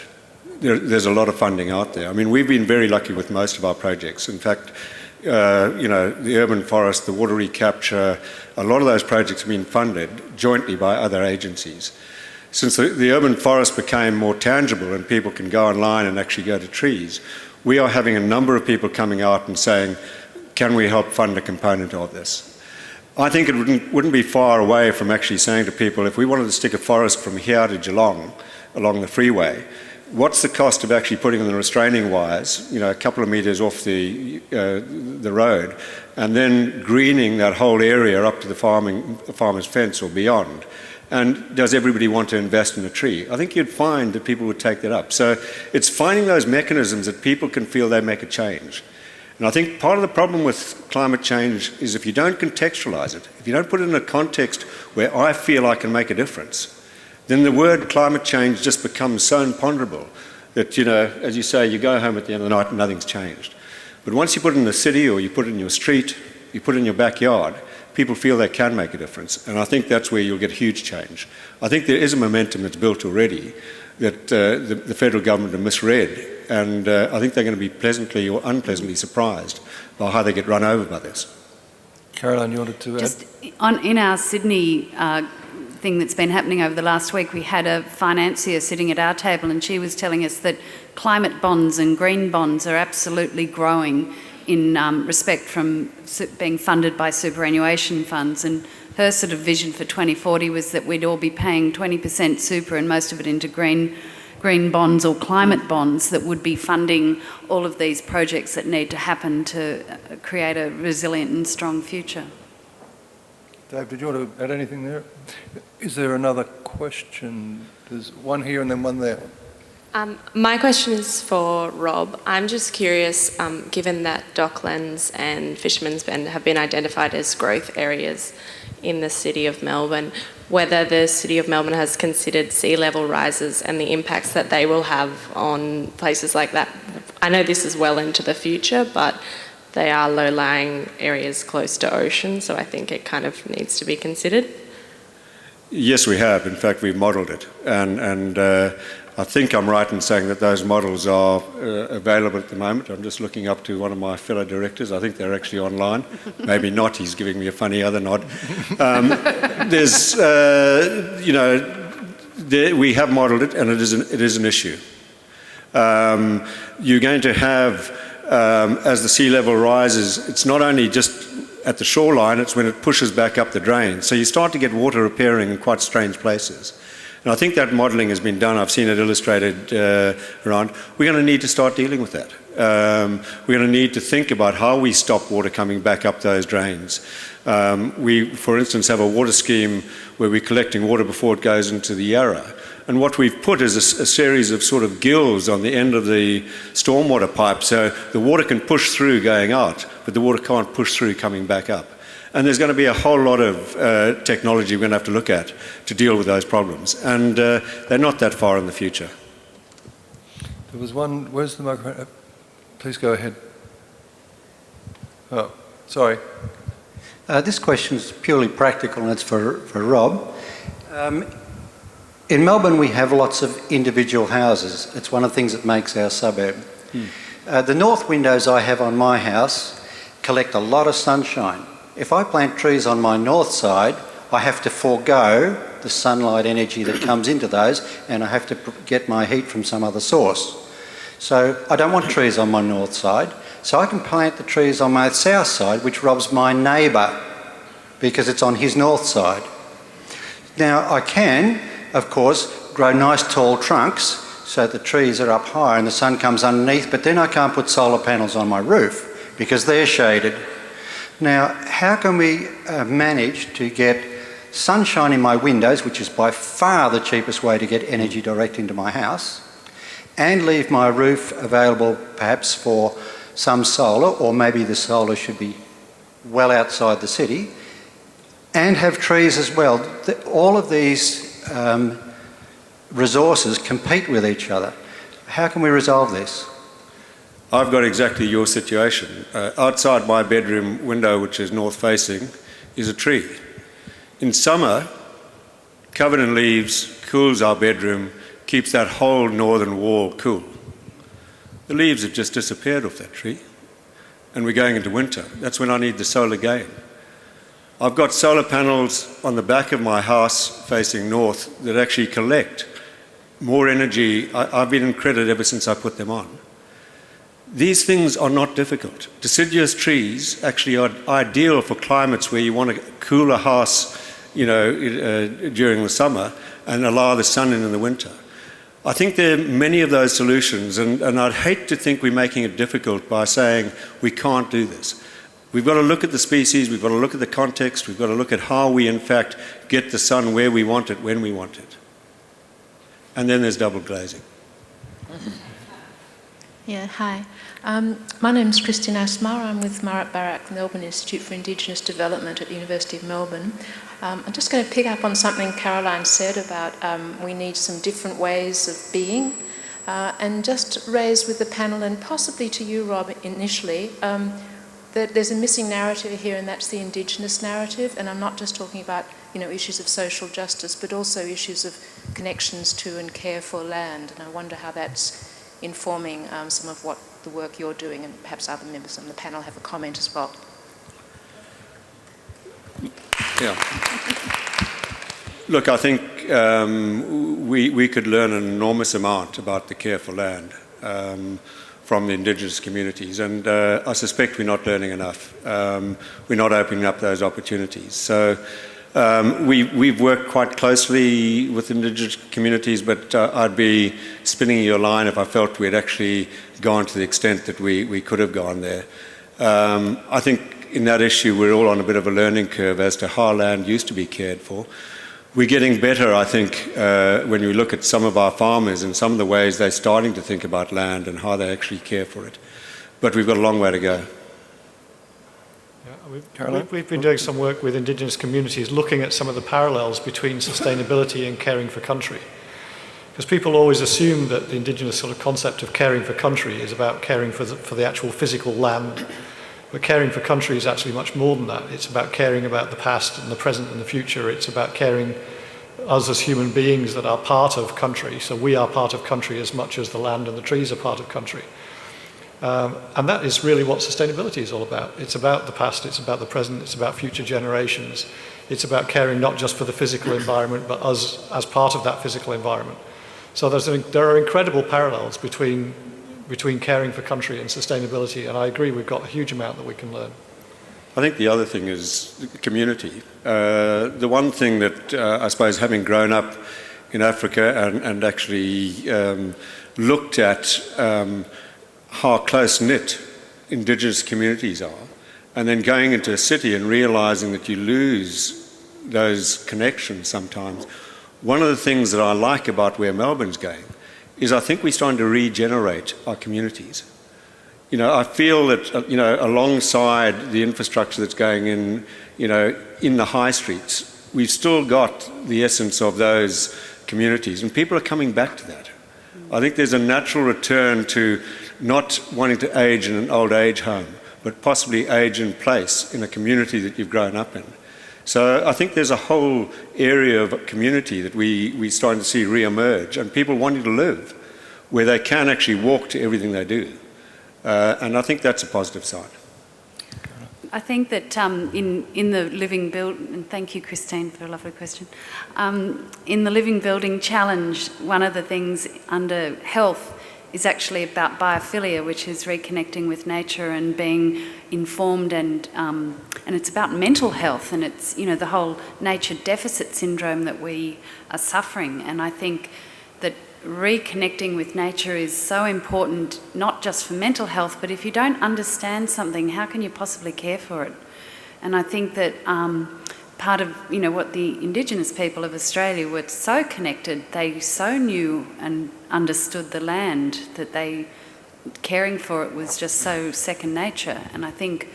there's a lot of funding out there. I mean, we've been very lucky with most of our projects. In fact, the urban forest, the water recapture, a lot of those projects have been funded jointly by other agencies. Since the urban forest became more tangible and people can go online and actually go to trees, we are having a number of people coming out and saying, can we help fund a component of this? I think it wouldn't be far away from actually saying to people, if we wanted to stick a forest from here to Geelong along the freeway, what's the cost of actually putting in the restraining wires, a couple of metres off the road, and then greening that whole area up to the farmer's fence or beyond? And does everybody want to invest in a tree? I think you'd find that people would take that up. So it's finding those mechanisms that people can feel they make a change. And I think part of the problem with climate change is if you don't contextualise it, if you don't put it in a context where I feel I can make a difference, then the word climate change just becomes so imponderable that, as you say, you go home at the end of the night and nothing's changed. But once you put it in the city, or you put it in your street, you put it in your backyard, people feel they can make a difference. And I think that's where you'll get huge change. I think there is a momentum that's built already that the federal government have misread. And I think they're going to be pleasantly or unpleasantly surprised by how they get run over by this. Caroline, you wanted to add? Just in our Sydney thing that's been happening over the last week, we had a financier sitting at our table, and she was telling us that climate bonds and green bonds are absolutely growing in respect from being funded by superannuation funds. And her sort of vision for 2040 was that we'd all be paying 20% super and most of it into green bonds or climate bonds that would be funding all of these projects that need to happen to create a resilient and strong future. Dave, did you want to add anything there? Is there another question? There's one here and then one there. My question is for Rob. I'm just curious, given that Docklands and Fisherman's Bend have been identified as growth areas in the City of Melbourne, whether the City of Melbourne has considered sea level rises and the impacts that they will have on places like that. I know this is well into the future, but they are low-lying areas close to ocean, so I think it kind of needs to be considered. Yes, we have. In fact, we've modelled it. And I think I'm right in saying that those models are available at the moment. I'm just looking up to one of my fellow directors. I think they're actually online. Maybe not. He's giving me a funny other nod. We have modelled it, and it is an issue. You're going to have, as the sea level rises, it's not only just at the shoreline, it's when it pushes back up the drain. So you start to get water appearing in quite strange places. And I think that modelling has been done. I've seen it illustrated around. We're going to need to start dealing with that. We're going to need to think about how we stop water coming back up those drains. We, for instance, have a water scheme where we're collecting water before it goes into the Yarra. And what we've put is a series of sort of gills on the end of the stormwater pipe, so the water can push through going out, but the water can't push through coming back up. And there's going to be a whole lot of technology we're going to have to look at to deal with those problems. And they're not that far in the future. There was one, where's the microphone? Please go ahead. Oh, sorry. This question is purely practical and it's for Rob. In Melbourne we have lots of individual houses. It's one of the things that makes our suburb. The north windows I have on my house collect a lot of sunshine. If I plant trees on my north side, I have to forego the sunlight energy that comes into those, and I have to get my heat from some other source. So I don't want trees on my north side, so I can plant the trees on my south side, which Rob's my neighbour, because it's on his north side. Now I can, of course, grow nice tall trunks so the trees are up higher and the sun comes underneath, but then I can't put solar panels on my roof because they're shaded. Now, how can we manage to get sunshine in my windows, which is by far the cheapest way to get energy direct into my house, and leave my roof available perhaps for some solar, or maybe the solar should be well outside the city, and have trees as well? All of these resources compete with each other. How can we resolve this? I've got exactly your situation. Outside my bedroom window, which is north facing, is a tree. In summer, covered in leaves, cools our bedroom, keeps that whole northern wall cool. The leaves have just disappeared off that tree, and we're going into winter. That's when I need the solar gain. I've got solar panels on the back of my house facing north that actually collect more energy. I've been in credit ever since I put them on. These things are not difficult. Deciduous trees actually are ideal for climates where you want to cool a house, during the summer and allow the sun in the winter. I think there are many of those solutions, and I'd hate to think we're making it difficult by saying we can't do this. We've got to look at the species, we've got to look at the context, we've got to look at how we in fact get the sun where we want it, when we want it. And then there's double glazing. Yeah, hi. My name's Christine Asmar. I'm with Marat Barak, Melbourne Institute for Indigenous Development at the University of Melbourne. I'm just going to pick up on something Caroline said about we need some different ways of being, and just raise with the panel and possibly to you, Rob, initially, that there's a missing narrative here, and that's the Indigenous narrative. And I'm not just talking about issues of social justice, but also issues of connections to and care for land. And I wonder how that's informing some of what the work you're doing, and perhaps other members on the panel have a comment as well. Yeah. Look, I think we could learn an enormous amount about the care for land from the Indigenous communities, and I suspect we're not learning enough. We're not opening up those opportunities. So we've worked quite closely with Indigenous communities, but I'd be spinning your line if I felt we'd actually gone to the extent that we could have gone there. I think in that issue we're all on a bit of a learning curve as to how land used to be cared for. We're getting better, I think, when we look at some of our farmers and some of the ways they're starting to think about land and how they actually care for it. But we've got a long way to go. We've been doing some work with Indigenous communities looking at some of the parallels between sustainability and caring for country. Because people always assume that the Indigenous sort of concept of caring for country is about caring for the actual physical land. But caring for country is actually much more than that. It's about caring about the past and the present and the future. It's about caring us as human beings that are part of country. So we are part of country as much as the land and the trees are part of country. And that is really what sustainability is all about. It's about the past, it's about the present, it's about future generations. It's about caring not just for the physical environment, but us as part of that physical environment. So there are incredible parallels between caring for country and sustainability, and I agree we've got a huge amount that we can learn. I think the other thing is community. The one thing that I suppose, having grown up in Africa and actually looked at how close-knit Indigenous communities are, and then going into a city and realising that you lose those connections sometimes, one of the things that I like about where Melbourne's going is I think we're starting to regenerate our communities. You know, I feel that, you know, alongside the infrastructure that's going in, you know, in the high streets, we've still got the essence of those communities, and people are coming back to that. I think there's a natural return to not wanting to age in an old age home, but possibly age in place in a community that you've grown up in. So I think there's a whole area of community that we're starting to see re-emerge, and people wanting to live where they can actually walk to everything they do. And I think that's a positive side. I think that in the living build, and thank you, Christine, for a lovely question. In the Living Building Challenge, one of the things under health is actually about biophilia, which is reconnecting with nature and being informed, and it's about mental health, and it's, you know, the whole nature deficit syndrome that we are suffering. And I think that reconnecting with nature is so important, not just for mental health, but if you don't understand something, how can you possibly care for it? And I think that part of, you know, what the Indigenous people of Australia were so connected, they so knew and understood the land that caring for it was just so second nature. And I think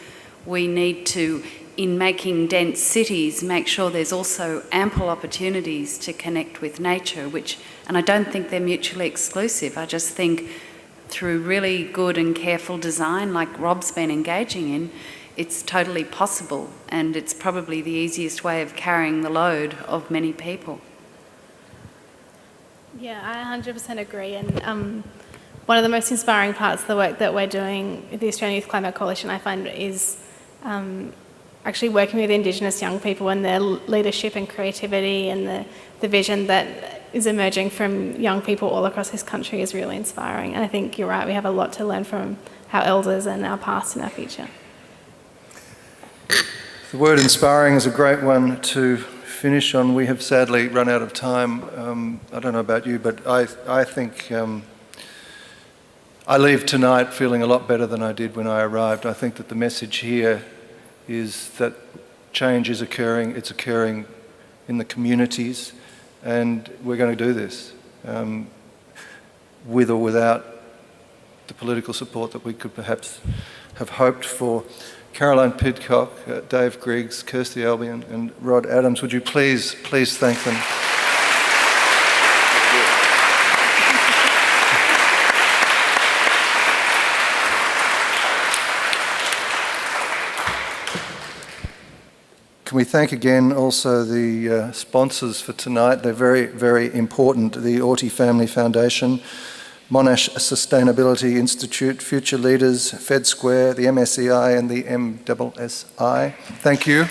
we need to, in making dense cities, make sure there's also ample opportunities to connect with nature, and I don't think they're mutually exclusive. I just think through really good and careful design, like Rob's been engaging in, it's totally possible, and it's probably the easiest way of carrying the load of many people. Yeah, I 100% agree. And one of the most inspiring parts of the work that we're doing at the Australian Youth Climate Coalition, I find, is actually working with Indigenous young people and their leadership and creativity, and the vision that is emerging from young people all across this country is really inspiring. And I think you're right, we have a lot to learn from our elders and our past and our future. The word inspiring is a great one to finish on. We have sadly run out of time. I don't know about you, but I think I leave tonight feeling a lot better than I did when I arrived. I think that the message here is that change is occurring. It's occurring in the communities, and we're going to do this with or without the political support that we could perhaps have hoped for. Caroline Pidcock, Dave Griggs, Kirsty Albion and Rod Adams, would you please thank them? Can we thank again also the sponsors for tonight? They're very, very important. The Auty Family Foundation, Monash Sustainability Institute, Future Leaders, Fed Square, the MSEI and the MSSI. Thank you.